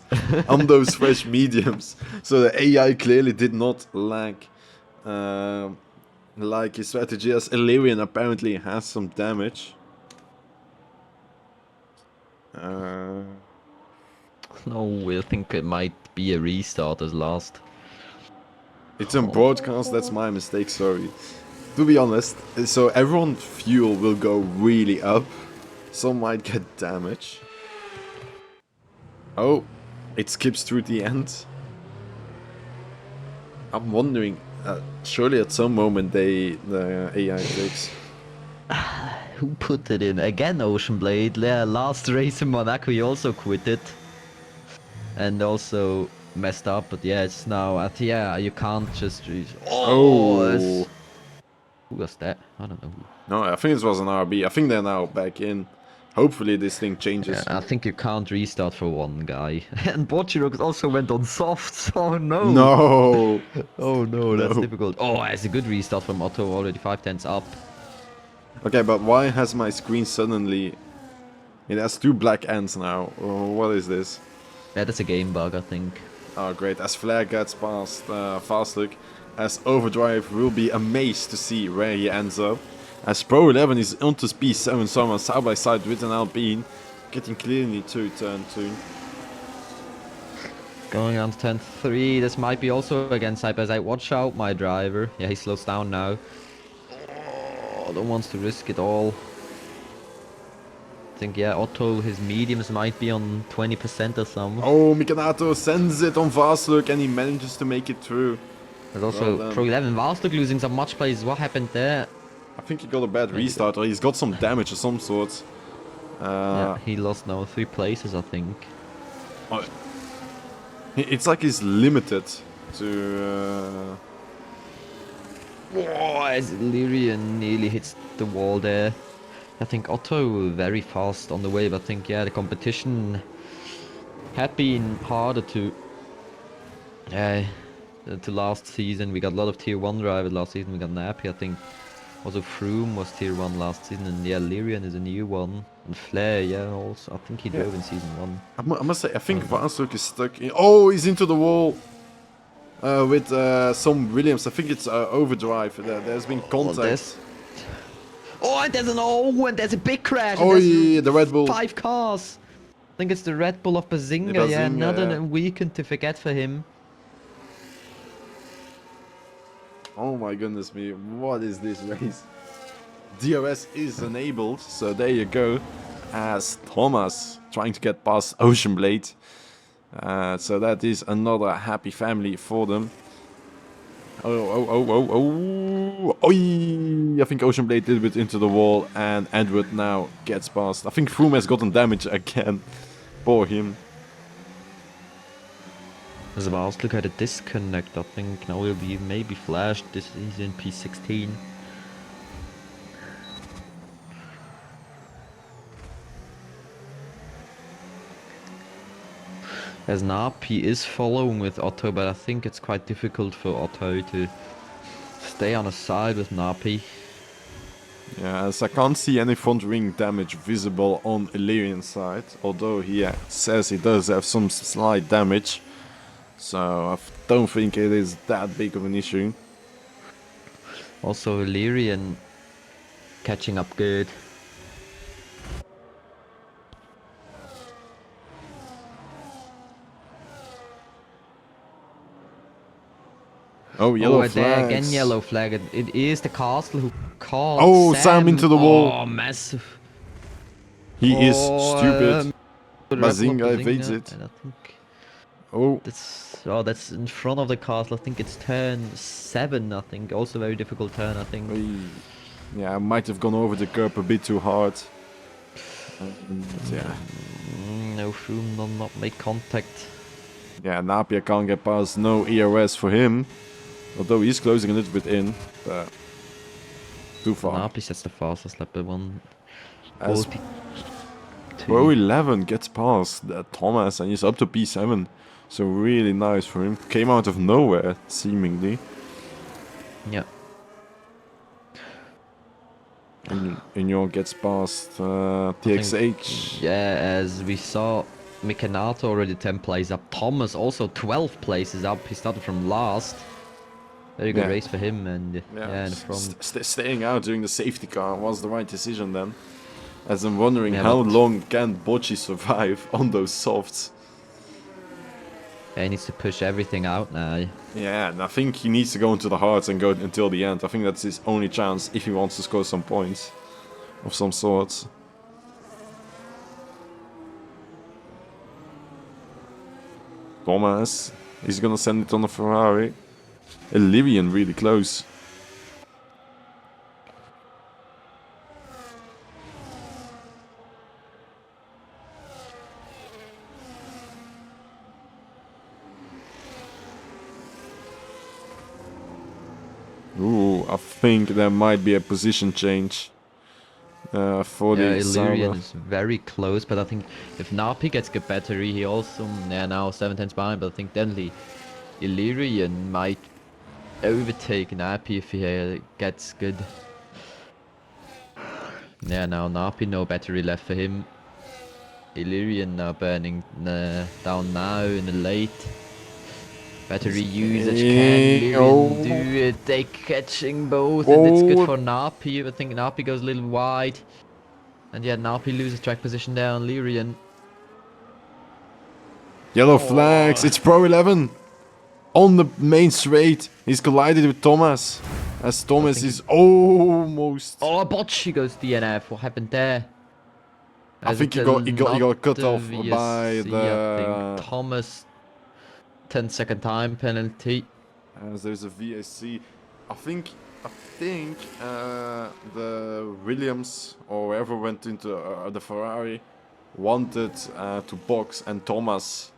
on those fresh mediums. So the AI clearly did not like his strategy, as Illyrian apparently has some damage. No, I think it might be a restart as last. It's in broadcast, that's my mistake, sorry. To be honest, so everyone's fuel will go really up. Some might get damage. Oh, it skips through the end. I'm wondering, surely at some moment the AI takes. Who put it in? Again, Ocean Blade. Yeah, last race in Monaco, he also quit it. And also messed up, but yeah, it's now yeah, you can't just... Oh! Who was that? I don't know who. No, I think it was an RB. I think they're now back in. Hopefully this thing changes. Yeah, I think you can't restart for one guy. And Bocirok also went on softs. Oh no! No! Oh no, that's No. difficult. Oh, it's a good restart from Otto, already 5/10 up. Okay, but why has my screen suddenly... It has 2 black ends now. Oh, what is this? Yeah, that's a game bug, I think. Oh great, as Flair gets past Fastlook, as Overdrive will be amazed to see where he ends up. As Pro 11 is onto P7 somewhere side by side with an Alpine, getting clearly to turn 2. Going on to turn 3, this might be also again side by side. Watch out, my driver. Yeah, he slows down now. Oh, don't want to risk it all. I think, yeah, Otto, his mediums might be on 20% or something. Oh, Mikanato sends it on Fastlook and he manages to make it through. There's also Pro 11 Vastuk losing some match plays. What happened there? I think he got a bad restart, or he's got some damage of some sort. Yeah, he lost now 3 places, I think. Oh, it's like he's limited to... Oh, as Lyrian nearly hits the wall there. I think Otto very fast on the wave. I think, yeah, the competition had been harder to last season. We got a lot of tier 1 drivers last season. We got Nappy, I think. Also Froome was tier 1 last season, and yeah, Lyrian is a new one. And Flair, yeah, also. I think he drove in season 1. I must say, I think Vansuk is stuck in... Oh, he's into the wall! With some Williams. I think it's overdrive. There's been contact. And there's a big crash. Oh yeah, the Red Bull. 5 cars. I think it's the Red Bull of Bazinga. Bazinga, yeah, another yeah. weekend to forget for him. Oh my goodness me, what is this race? DRS is enabled, so there you go. As Thomas trying to get past Ocean Blade. So that is another happy family for them. Oh. I think Ocean Blade did a bit into the wall, and Edward now gets past. I think Froome has gotten damage again. Poor him. As well, let's look at a disconnect. I think now will be maybe flashed. This is in P16. As Napi is following with Otto, but I think it's quite difficult for Otto to stay on a side with Napi. Yeah, as I can't see any front wing damage visible on Illyrian's side, although he says he does have some slight damage. So I don't think it is that big of an issue. Also Illyrian catching up good. Oh, yellow flags. There again, yellow flag. It is the castle who caught Sam into the wall. Oh, massive. He is stupid. Bazinga evades it. And I think that's in front of the castle. I think it's turn 7. I think also very difficult turn. I think. Yeah, I might have gone over the curb a bit too hard. Yeah. No, Froome not make contact. Yeah, Napier can't get past. No ERS for him. Although he's closing a little bit in, but too far. Napi sets the fastest lap by 1. As Pro 11 gets past Thomas, and he's up to P7. So really nice for him. Came out of nowhere, seemingly. Yeah. And Union gets past TXH. Yeah, as we saw, Mikanato already 10 places up. Thomas also 12 places up. He started from last. Very good race for him, and in the front. Staying out during the safety car was the right decision then. As I'm wondering how long can Bocci survive on those softs. He needs to push everything out now. Yeah, and I think he needs to go into the hards and go until the end. I think that's his only chance if he wants to score some points of some sort. Thomas, he's gonna send it on a Ferrari. Illyrian really close. Ooh, I think there might be a position change for the Illyrian is very close, but I think if Napi gets good battery, he also now 7 tenths behind, but I think then Illyrian might overtake Napi if he gets good. Yeah, now Napi, no battery left for him. Illyrian now burning down now in the late. Battery usage, can Lyrian do it? They catching both, and it's good for Napi. I think Napi goes a little wide. And yeah, Napi loses track position there on Lyrian. Yellow flags, it's Pro 11. On the main straight, he's collided with Thomas. As Thomas is almost... Oh, Bocci goes DNF. What happened there? I think he got cut off by the... I think Thomas... 10-second time penalty. As there's a VSC. I think I think the Williams or whoever went into the Ferrari wanted to box, and Thomas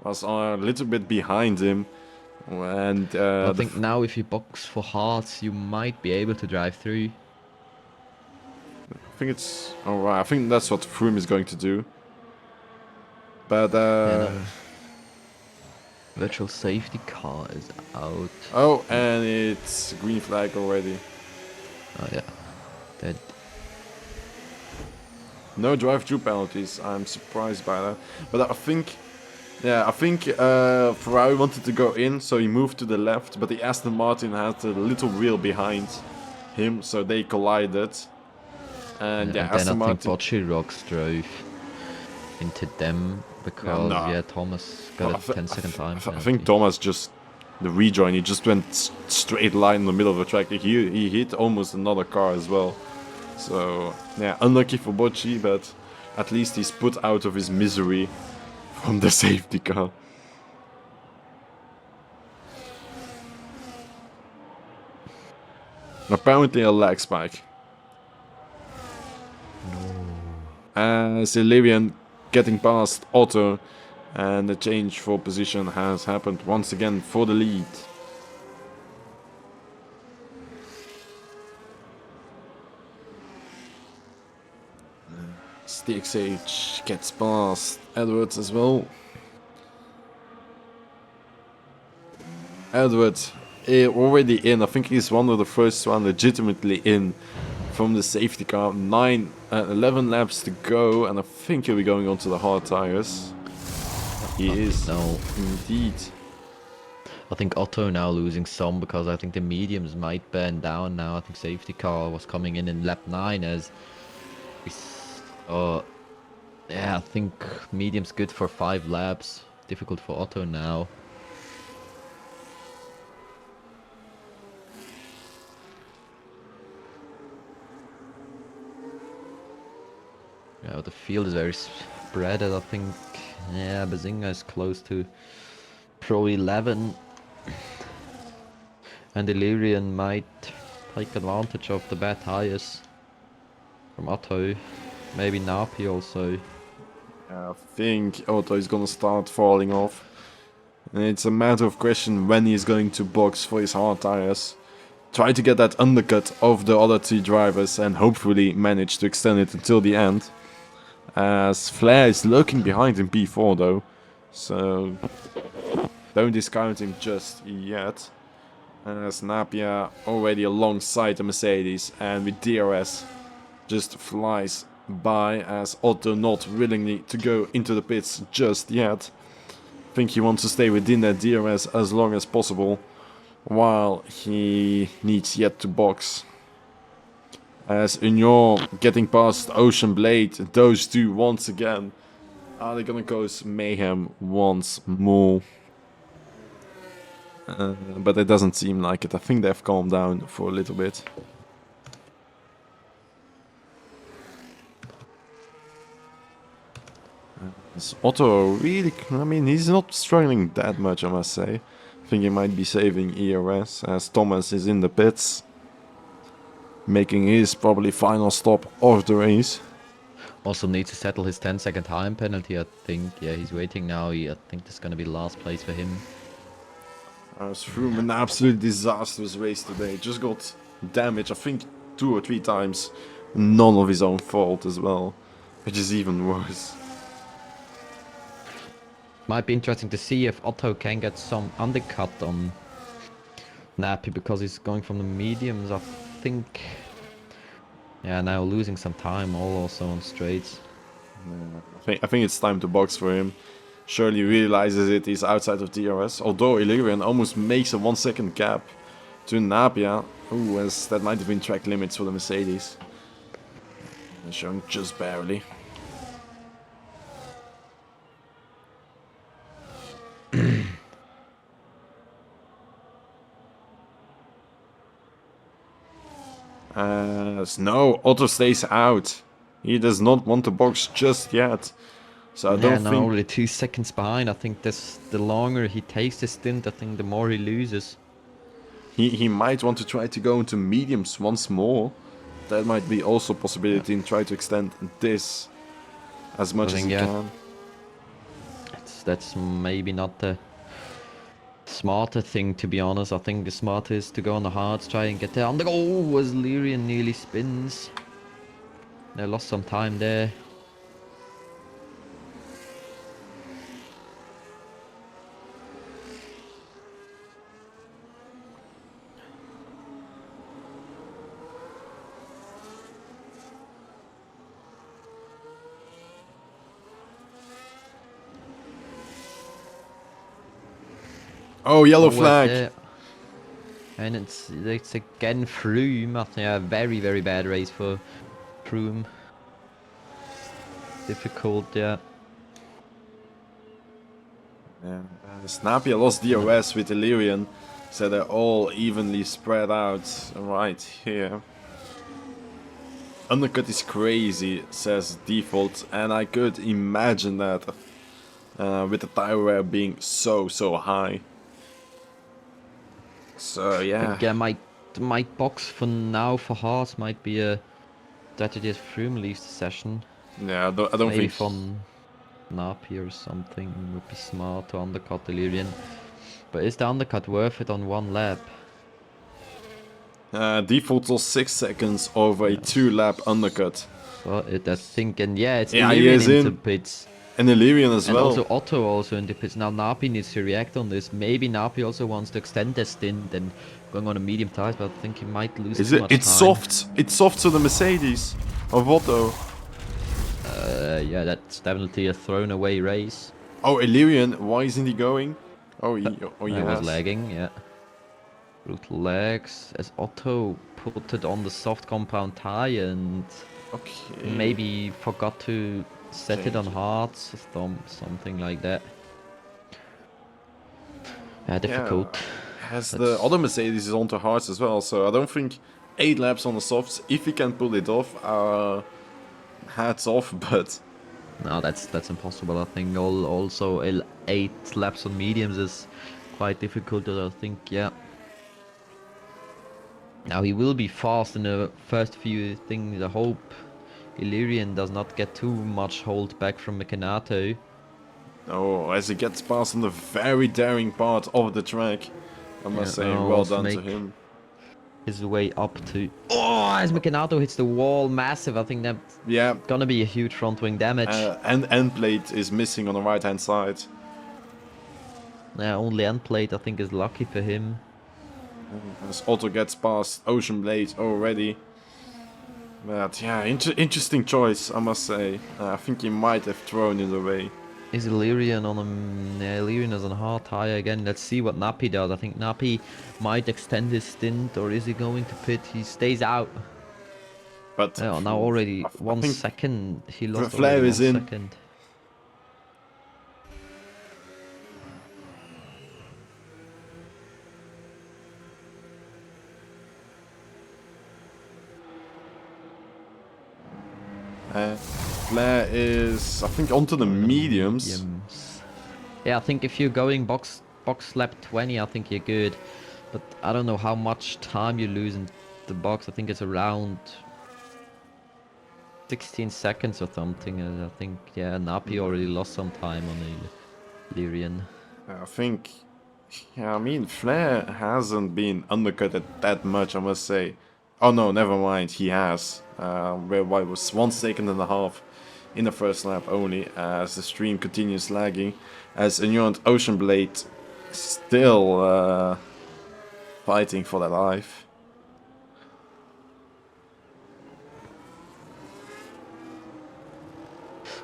was a little bit behind him. And I think now if you box for hards, you might be able to drive through. I think it's alright. I think that's what Froome is going to do. But Yeah, no. Virtual safety car is out. oh, and it's green flag already. Oh yeah, dead. No drive-through penalties. I'm surprised by that. But I think, yeah, I think Ferrari wanted to go in, so he moved to the left. But the Aston Martin had a little wheel behind him, so they collided. And yeah, And then Aston I think Martin. Bocce Rocks drove into them because No. Thomas got a 10-second time I penalty. think Thomas just the rejoin. He just went straight line in the middle of the track. He hit almost another car as well. So yeah, unlucky for Bocci, but at least he's put out of his misery from the safety car. Apparently a lag spike. As Illyrian getting past Otto, and the change for position has happened once again for the lead. STXH gets past Edwards as well. Edwards already in. I think he's one of the first one legitimately in from the safety car. 11 laps to go, and I think he'll be going on to the hard tires. He is. No. Indeed. I think Otto now losing some because I think the mediums might burn down now. I think safety car was coming in lap 9 as we yeah, I think medium's good for 5 laps. Difficult for Otto now. Yeah, the field is very spread. I think, yeah, Bazinga is close to Pro 11. And Illyrian might take advantage of the bad tires from Otto. Maybe Napi also. I think Otto is gonna start falling off. And it's a matter of question when he's going to box for his hard tires. Try to get that undercut of the other 2 drivers and hopefully manage to extend it until the end. As Flair is lurking behind in P4 though. So don't discount him just yet. As Napia already alongside the Mercedes, and with DRS just flies by, as Otto not willingly to go into the pits just yet. I think he wants to stay within that DRS as long as possible while he needs yet to box. As Union getting past Ocean Blade, those 2 once again. Are they gonna cause mayhem once more? But it doesn't seem like it. I think they've calmed down for a little bit. Is Otto really... I mean, he's not struggling that much, I must say. I think he might be saving ERS as Thomas is in the pits. Making his probably final stop of the race. Also needs to settle his 10-second time penalty, I think. Yeah, he's waiting now. I think this is going to be last place for him. Froome an absolute disastrous race today. Just got damaged, I think 2 or 3 times. None of his own fault as well. Which is even worse. Might be interesting to see if Otto can get some undercut on Nappy because he's going from the mediums, I think. Yeah, now losing some time also on straights. Yeah, I think it's time to box for him. Surely realizes it, he's outside of DRS. Although Illyrian almost makes a 1 second gap to Napia. Ooh, as that might have been track limits for the Mercedes. They're showing just barely. No, Otto stays out. He does not want to box just yet. So I don't now think... already 2 seconds behind. I think this, the longer he takes the stint, I think the more he loses. he might want to try to go into mediums once more. That might be also a possibility, and try to extend this as much as he can. That's maybe not the smarter thing, to be honest. I think the smarter is to go on the hards, try and get there. On the goal as Lyrian nearly spins. They lost some time there. Oh, yellow flag. There. And it's again Froome. I think a very, very bad race for Froome. Difficult, yeah. Snapia lost DRS with Illyrian, so they're all evenly spread out right here. Undercut is crazy, says Default, and I could imagine that with the tire wear being so high. So yeah. I think, my box for now for Haas might be a strategy as Froome leaves the session. Yeah, I don't Maybe think from Napi or something would be smart to undercut Illyrian. But is the undercut worth it on one lap? Default was 6 seconds over a 2-lap undercut. So I think, and yeah, it's Yeah, Illyrian he is into in. pits. And Illyrian as And well. also Otto also in the pits. Now Napi needs to react on this. Maybe Napi also wants to extend their stint and going on a medium tires, but I think he might lose too much It's time. soft. It's soft to the Mercedes of Otto. Yeah, that's definitely a thrown away race. Oh, Illyrian, why isn't he going? Oh, he was lagging, yeah. Brutal lags as Otto put it on the soft compound tire and maybe forgot to set it on hards or something like that. Yeah, difficult. As the other Mercedes is onto hards as well, so I don't think 8 laps on the softs, if he can pull it off, hats off, but... No, that's impossible. I think also 8 laps on mediums is quite difficult, I think, yeah. Now he will be fast in the first few things. I hope Illyrian does not get too much hold back from Meccanato. Oh, as he gets past on the very daring part of the track. I must say, well done to him. His way up to... Oh, as Meccanato hits the wall, massive. I think that's gonna be a huge front wing damage. And end plate is missing on the right hand side. Yeah, only end plate I think is lucky for him. As Otto gets past Ocean Blade already. But yeah, interesting choice, I must say. I think he might have thrown it away. Is Illyrian on a... Yeah, Illyrian is on a hard tire again. Let's see what Napi does. I think Napi might extend his stint, or is he going to pit? He stays out. But now already 1 second. He lost Flair already is 1 in. second. Flair is, I think, onto the mediums. Yeah, I think if you're going box lap 20, I think you're good. But I don't know how much time you lose in the box. I think it's around 16 seconds or something. I think, yeah, Napi already lost some time on the Illyrian. I think, yeah, I mean, Flair hasn't been undercutted that much, I must say. Oh no, never mind, he has. Where it was 1.5 seconds in the first lap only, as the stream continues lagging, as Endurance Ocean Blade still fighting for their life.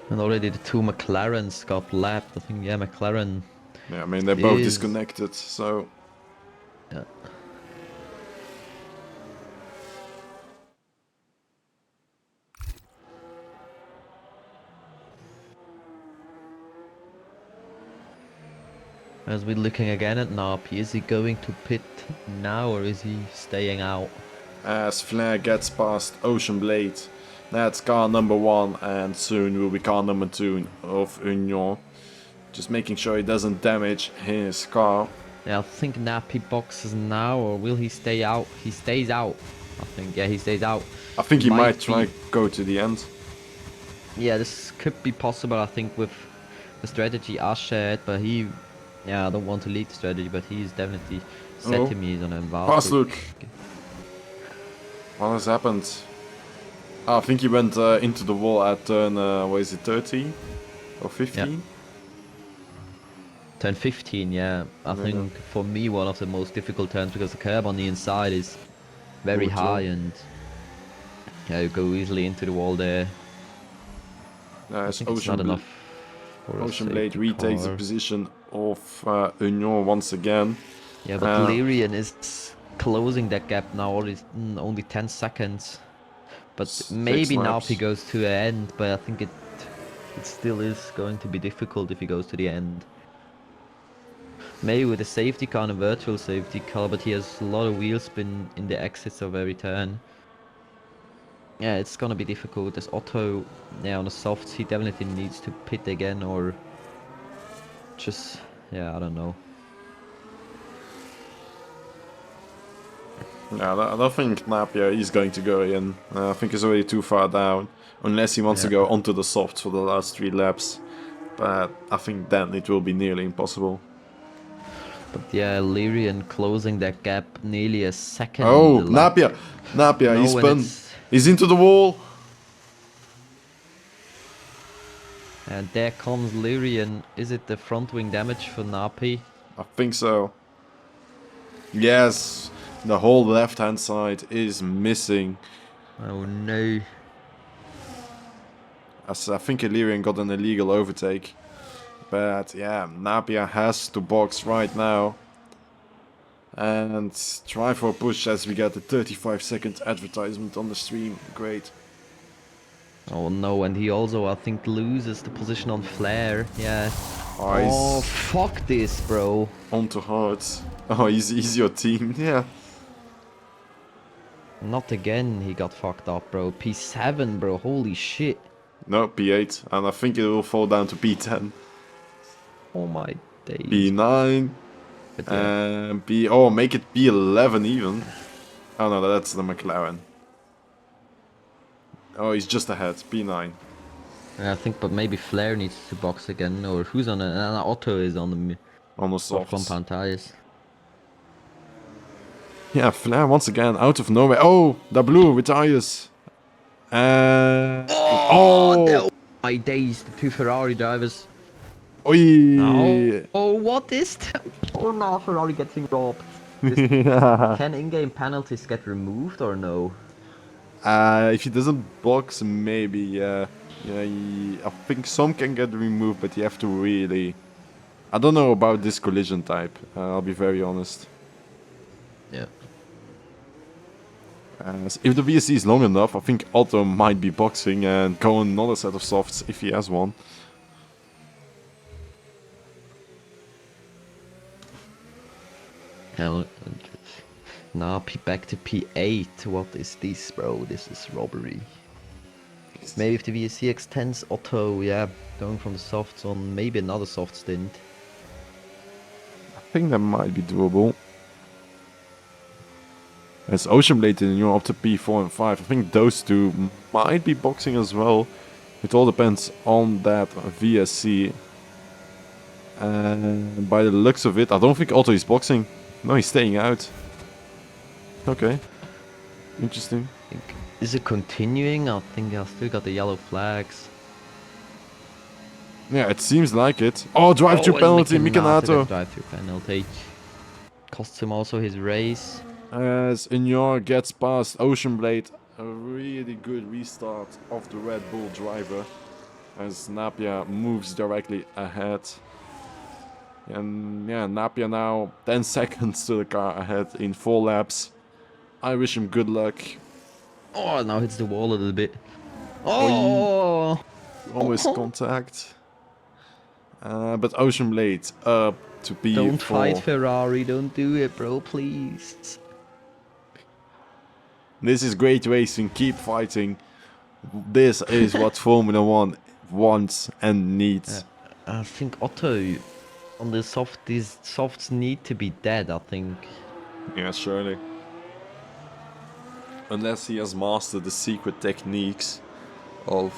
And already the 2 McLarens got lapped. I think, yeah, McLaren... Yeah, I mean, they're both disconnected, so... Yeah. As we're looking again at Napi, is he going to pit now or is he staying out? As Flair gets past Ocean Blade, that's car number 1 and soon will be car number 2 of Union. Just making sure he doesn't damage his car. Yeah, I think Nappy boxes now, or will he stay out? He stays out. I think, yeah, he stays out. I think he might try be, go to the end. yeah, this could be possible, I think, with the strategy I shared, but he, yeah, I don't want to lead the strategy, but he's definitely Oh, setting me on a pass Valkyrie. look. What has happened? I think he went into the wall at turn, what is it, 30 or Yeah, 15? turn 15, yeah. I Yeah. think for me, one of the most difficult turns because the curb on the inside is very high Brutal. and yeah, you go easily into the wall there. I As think it's not enough for a Ocean Blade safety retakes the car. position of Union once again. Yeah, but Lyrian is closing that gap now, only 10 seconds. But 6 maybe now if he laps. goes to the end, but I think it still is going to be difficult if he goes to the end. Maybe with a safety car and a virtual safety car, but he has a lot of wheel spin in the exits of every turn. Yeah, it's gonna be difficult. As Otto, yeah, on the softs, he definitely needs to pit again or just, yeah, I don't know. Yeah, I don't think Napier is going to go in. I think he's already too far down. Unless he wants to Yeah. go onto the softs for the last 3 laps. But I think then it will be nearly impossible. But yeah, Lyrian closing that gap nearly a second on Oh, the lap. Napier! Napier, No, he's when spun. it's... He's into the wall. And there comes Lyrian. Is it the front wing damage for Napi? I think so. Yes, the whole left hand side is missing. Oh no. As I think Illyrian got an illegal overtake. But yeah, Napier has to box right now. And try for a push as we get the 35-second advertisement on the stream. Great. Oh no, and he also, I think, loses the position on Flare. Yeah. Oh, Oh, he's fuck this, bro. onto hard. Oh, he's your team. Yeah. Not again, he got fucked up, bro. P7, bro. Holy shit. No, P8. And I think it will fall down to P10. Oh my days. P9. But yeah, And P... Oh, make it P11 even. Oh no, that's the McLaren. Oh, he's just ahead. P9. I think, but maybe Flare needs to box again, or who's on it? Otto is on the On the for softs. Commentators. Yeah, Flair once again out of nowhere. Oh, the blue retires. And... Oh! Oh my days, the two Ferrari drivers. Oh, Oi! oh, what is that? Oh no, Ferrari getting robbed. Can in-game penalties get removed or no? If he doesn't box, maybe, yeah. Yeah, I think some can get removed, but you have to really... I don't know about this collision type, I'll be very honest. Yeah. If the VSC is long enough, I think Otto might be boxing and go on another set of softs if he has one. Hell, now back to P8. What is this, bro? This is robbery. Maybe if the VSC extends Otto, yeah, going from the softs on maybe another soft stint. I think that might be doable. As Ocean Blade and you're up to P4 and 5. I think those two might be boxing as well. It all depends on that VSC. And by the looks of it, I don't think Otto is boxing. No, he's staying out. Okay. Interesting. Is it continuing? I think I still got the yellow flags. Yeah, it seems like it. Oh, drive-through penalty, Mikanato. Drive-through penalty. Costs him also his race. As Ignore gets past Ocean Blade, a really good restart of the Red Bull driver. As Napier moves directly ahead. And yeah, Napier now 10 seconds to the car ahead in 4 laps. I wish him good luck. Oh, now hits the wall a little bit. Oh! Always contact. But Ocean Blade up to P4. Don't fight Ferrari, don't do it, bro, please. This is great racing, keep fighting. This is what Formula 1 wants and needs. I think Otto on the soft, these softs need to be dead, I think. Yeah, surely. Unless he has mastered the secret techniques of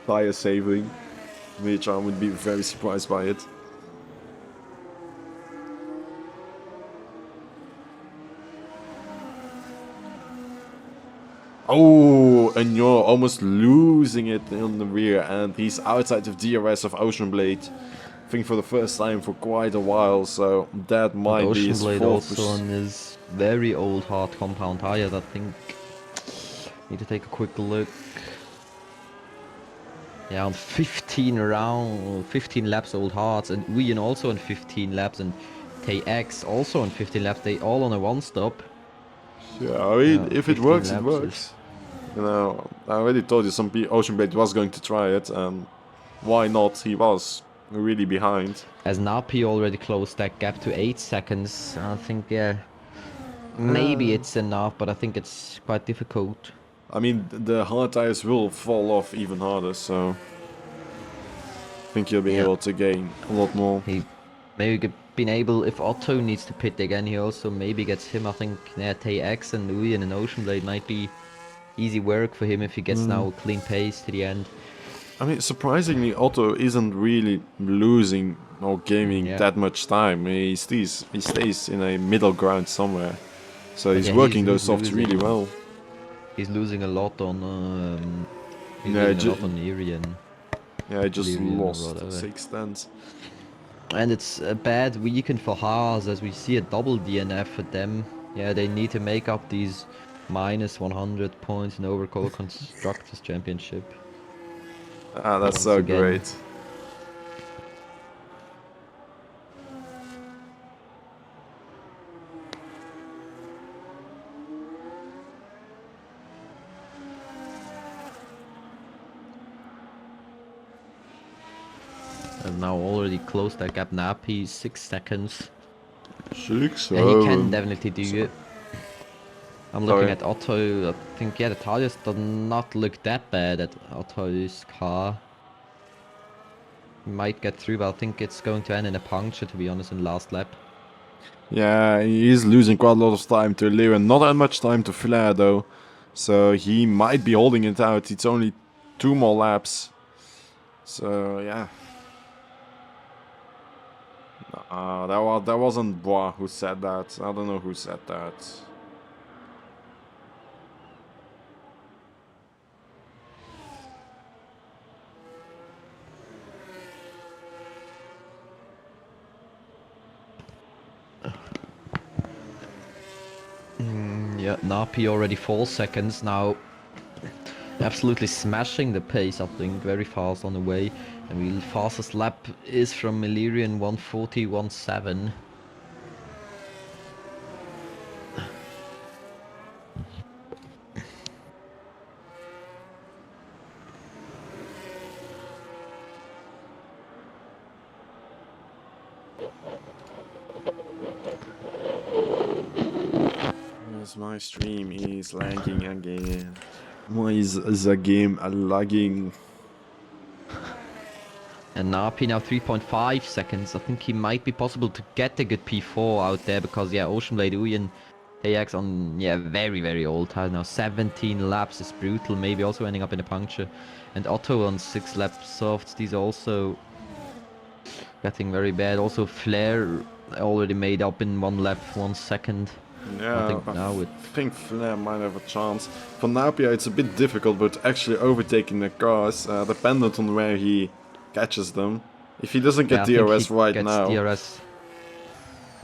tire saving, which I would be very surprised by it. Oh, and you're almost losing it in the rear, and he's outside of DRS of Ocean Blade. I think for the first time for quite a while, so that And might be Ocean his Blade fourth. also on his very old hard compound tires, I think. Need to take a quick look. Yeah, on 15 laps old hards, and Uyen also on 15 laps, and TX also on 15 laps. They all on a one stop. Yeah, I mean, Yeah, if it 15 works, it laps works. You know, I already told you Ocean Blade was going to try it, and why not? He was really behind. As Napi already closed that gap to 8 seconds, I think, yeah, maybe it's enough, but I think it's quite difficult. I mean, the hard tires will fall off even harder, so I think you'll be Yeah. able to gain a lot more. He maybe been able, if Otto needs to pit again, he also maybe gets him. I think, yeah, TX and Uyen and Ocean Blade might be easy work for him if he gets now a clean pace to the end. I mean, surprisingly, Otto isn't really losing or gaining Yeah. that much time. He stays in a middle ground somewhere. So But he's yeah, working he's those softs really losing. well. He's losing a lot on. He's Yeah, losing a lot on Irian. yeah, I just Illyrian or lost whatever. 6 tenths. And it's a bad weekend for Haas as we see a double DNF for them. Yeah, they need to make up these minus 100 points in overall constructors championship. Ah, that's Once so again. great. And now already closed that gap. Napi 6 seconds. 6, Yeah, he can definitely do it. I'm looking Sorry. at Otto. I think, yeah, the tires do not look that bad at Otto's car. He might get through, but I think it's going to end in a puncture, to be honest, in the last lap. Yeah, he is losing quite a lot of time to Leo, and not that much time to Flair though. So he might be holding it out. It's only 2 more laps. So yeah. That wasn't Bois who said that. I don't know who said that. Yeah, Napi already 4 seconds now. Absolutely smashing the pace, I think, very fast on the way. And the fastest lap is from Illyrian 1:40.17. Yes, my stream is lagging again. Why is the game lagging? And Napi now 3.5 seconds. I think he might be possible to get a good P4 out there because, yeah, Ocean Blade Uyen AX on, yeah, very, very old tires now. 17 laps is brutal, maybe also ending up in a puncture. And Otto on 6 laps softs, these also getting very bad. Also, Flair already made up in 1 lap, 1 second. Yeah, I think now I think Flair might have a chance. For Napia, it's a bit difficult, but actually overtaking the cars, dependent on where he catches them. If he doesn't get I think he DRS right gets now, DRS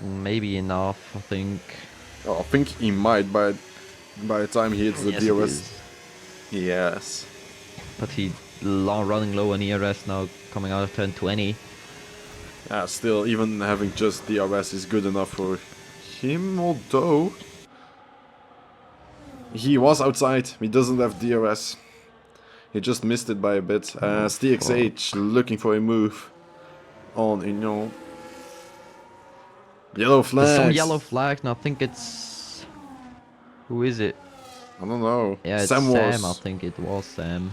maybe enough, I think. oh, I think he might by the time he hits the Yes, it DRS. is. Yes. But he running low on ERS now, coming out of turn 20. Yeah, still, even having just DRS is good enough for him, although he was outside. He doesn't have DRS. He just missed it by a bit. As TXH looking for a move on Union. Yellow flags. There's some yellow flags, and I think it's... Who is it? I don't know. Yeah, it's Sam Sam, I was. think it was Sam.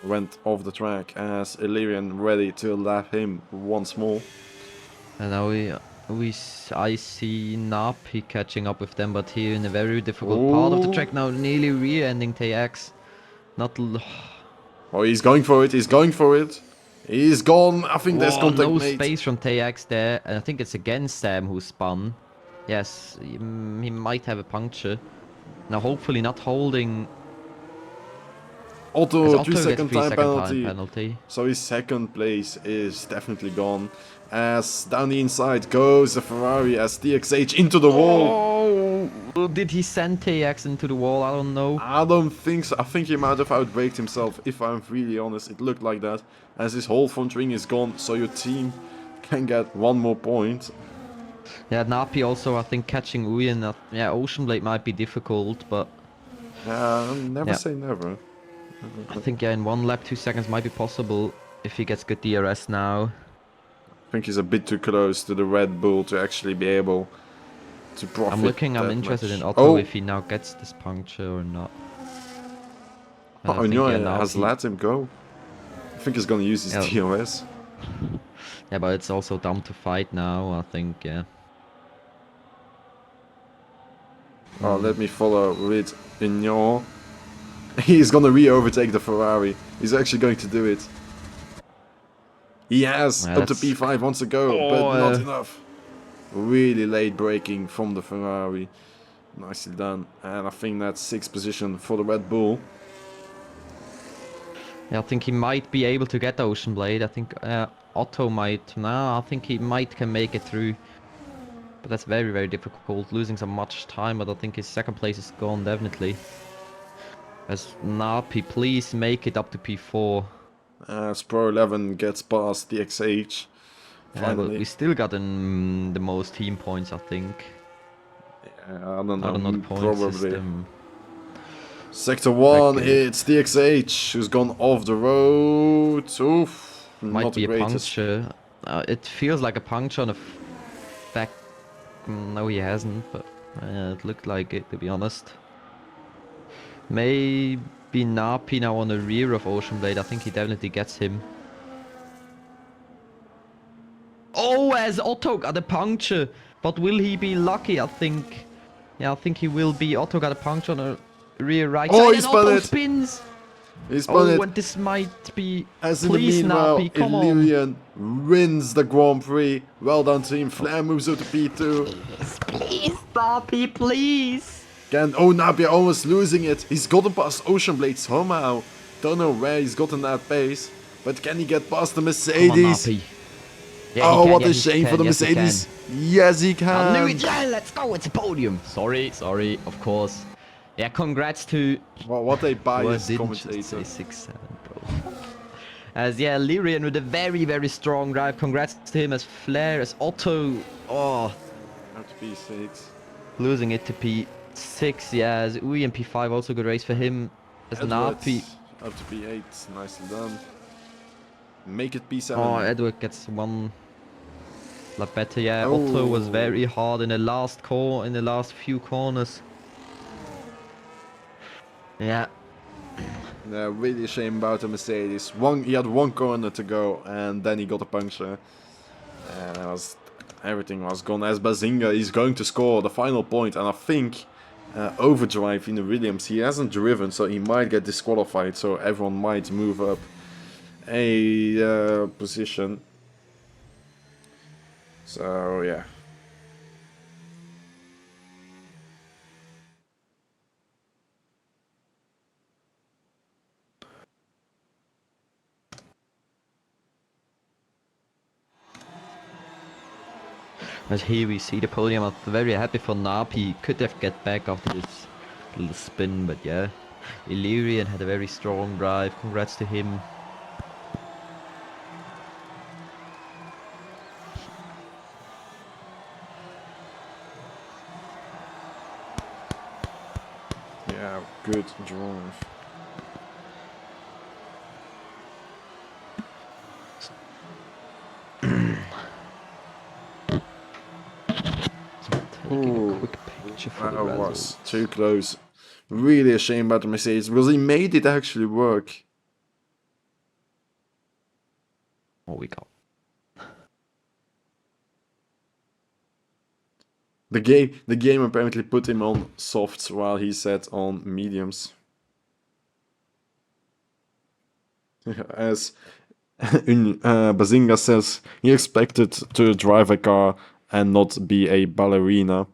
went off the track as Illyrian ready to lap him once more. And now I see Napi catching up with them, but here in a very difficult part of the track now, nearly rear-ending TX. Not. Oh, he's going for it. He's going for it. He's gone. I think there's Whoa, contact no made. space from TX there, and I think it's again Sam who spun. Yes, he might have a puncture. Now, hopefully not holding. Otto, Otto gets 3-second 3 time second time penalty. penalty. So his second place is definitely gone. As down the inside goes the Ferrari as DXH into the wall. Oh, did he send TX into the wall? I don't know. I don't think so. I think he might have outbraked himself, if I'm really honest. It looked like that. As his whole front ring is gone, so your team can get one more point. Yeah, Napi also, I think, catching Uyen. Yeah, Ocean Blade might be difficult, but. Never say never. I think, yeah, in 1 lap, 2 seconds might be possible if he gets good DRS now. I think he's a bit too close to the Red Bull to actually be able to profit. I'm interested in Otto if he now gets this puncture or not. Oh, no, has let him go. I think he's gonna use his DRS. Yeah, but it's also dumb to fight now, I think, yeah. Oh, let me follow with Vignon. He's gonna re-overtake the Ferrari. He's actually going to do it. He has, Yeah, up to P5 wants to go, but not enough. Really late braking from the Ferrari. Nicely done. And I think that's 6th position for the Red Bull. Yeah, I think he might be able to get Ocean Blade. I think Otto might. No, I think he might can make it through. But that's very, very difficult. Losing so much time, but I think his second place is gone, definitely. As Napi, please make it up to P4. As Pro 11 gets past the XH. Finally. Yeah, but we still got the most team points, I think. Yeah, I don't know, the point probably. System. Sector 1, it's DXH, who's gone off the road. Oof, might not be the greatest. Puncture. It feels like a puncture on a back. No, he hasn't, but it looked like it, to be honest. Maybe Napi now on the rear of Ocean Blade. I think he definitely gets him. Oh, as Otto got a puncture. But will he be lucky? I think. Yeah, I think he will be. Otto got a puncture on the rear right side. He spun it. Spins. He spun it. And this might be. As in the meanwhile, Napi, come Illyrian wins the Grand Prix. Well done, team. Flair moves up to P2. Please, Napi, please. Napi almost losing it. He's gotten past Ocean Blade somehow. Don't know where he's gotten that pace. But can he get past the Mercedes? Yeah, what a shame for the Mercedes. Yes, he can. I knew it. Yeah, let's go. It's a podium. Sorry, of course. Yeah, congrats to... Well, what a biased commentator. Say 6-7, bro. As, yeah, Lyrian with a very, very strong drive. Congrats to him as Flair, as Otto. Oh. Out to P6. Losing it to P6, yeah. As Uy and P5, also good race for him. As Napi. Up to P8. Nicely done. Make it P7. Oh, Edward gets one lap better. Yeah, Otto was very hard in the last few corners. Yeah. Yeah, really a shame about the Mercedes. He had one corner to go, and then he got a puncture. And everything was gone. As Bazinga is going to score the final point, and I think Overdrive in the Williams, he hasn't driven, so he might get disqualified. So everyone might move up a position. So yeah. As here we see the podium. I'm very happy for Napi. Could have get back after this little spin, but yeah. Illyrian had a very strong drive. Congrats to him. Yeah, good drive. Taking a quick picture for the results. Was too close. Really a shame about the Mercedes because he made it actually work. what we got. The game apparently put him on softs while he sat on mediums. As Bazinga says, he expected to drive a car and not be a ballerina.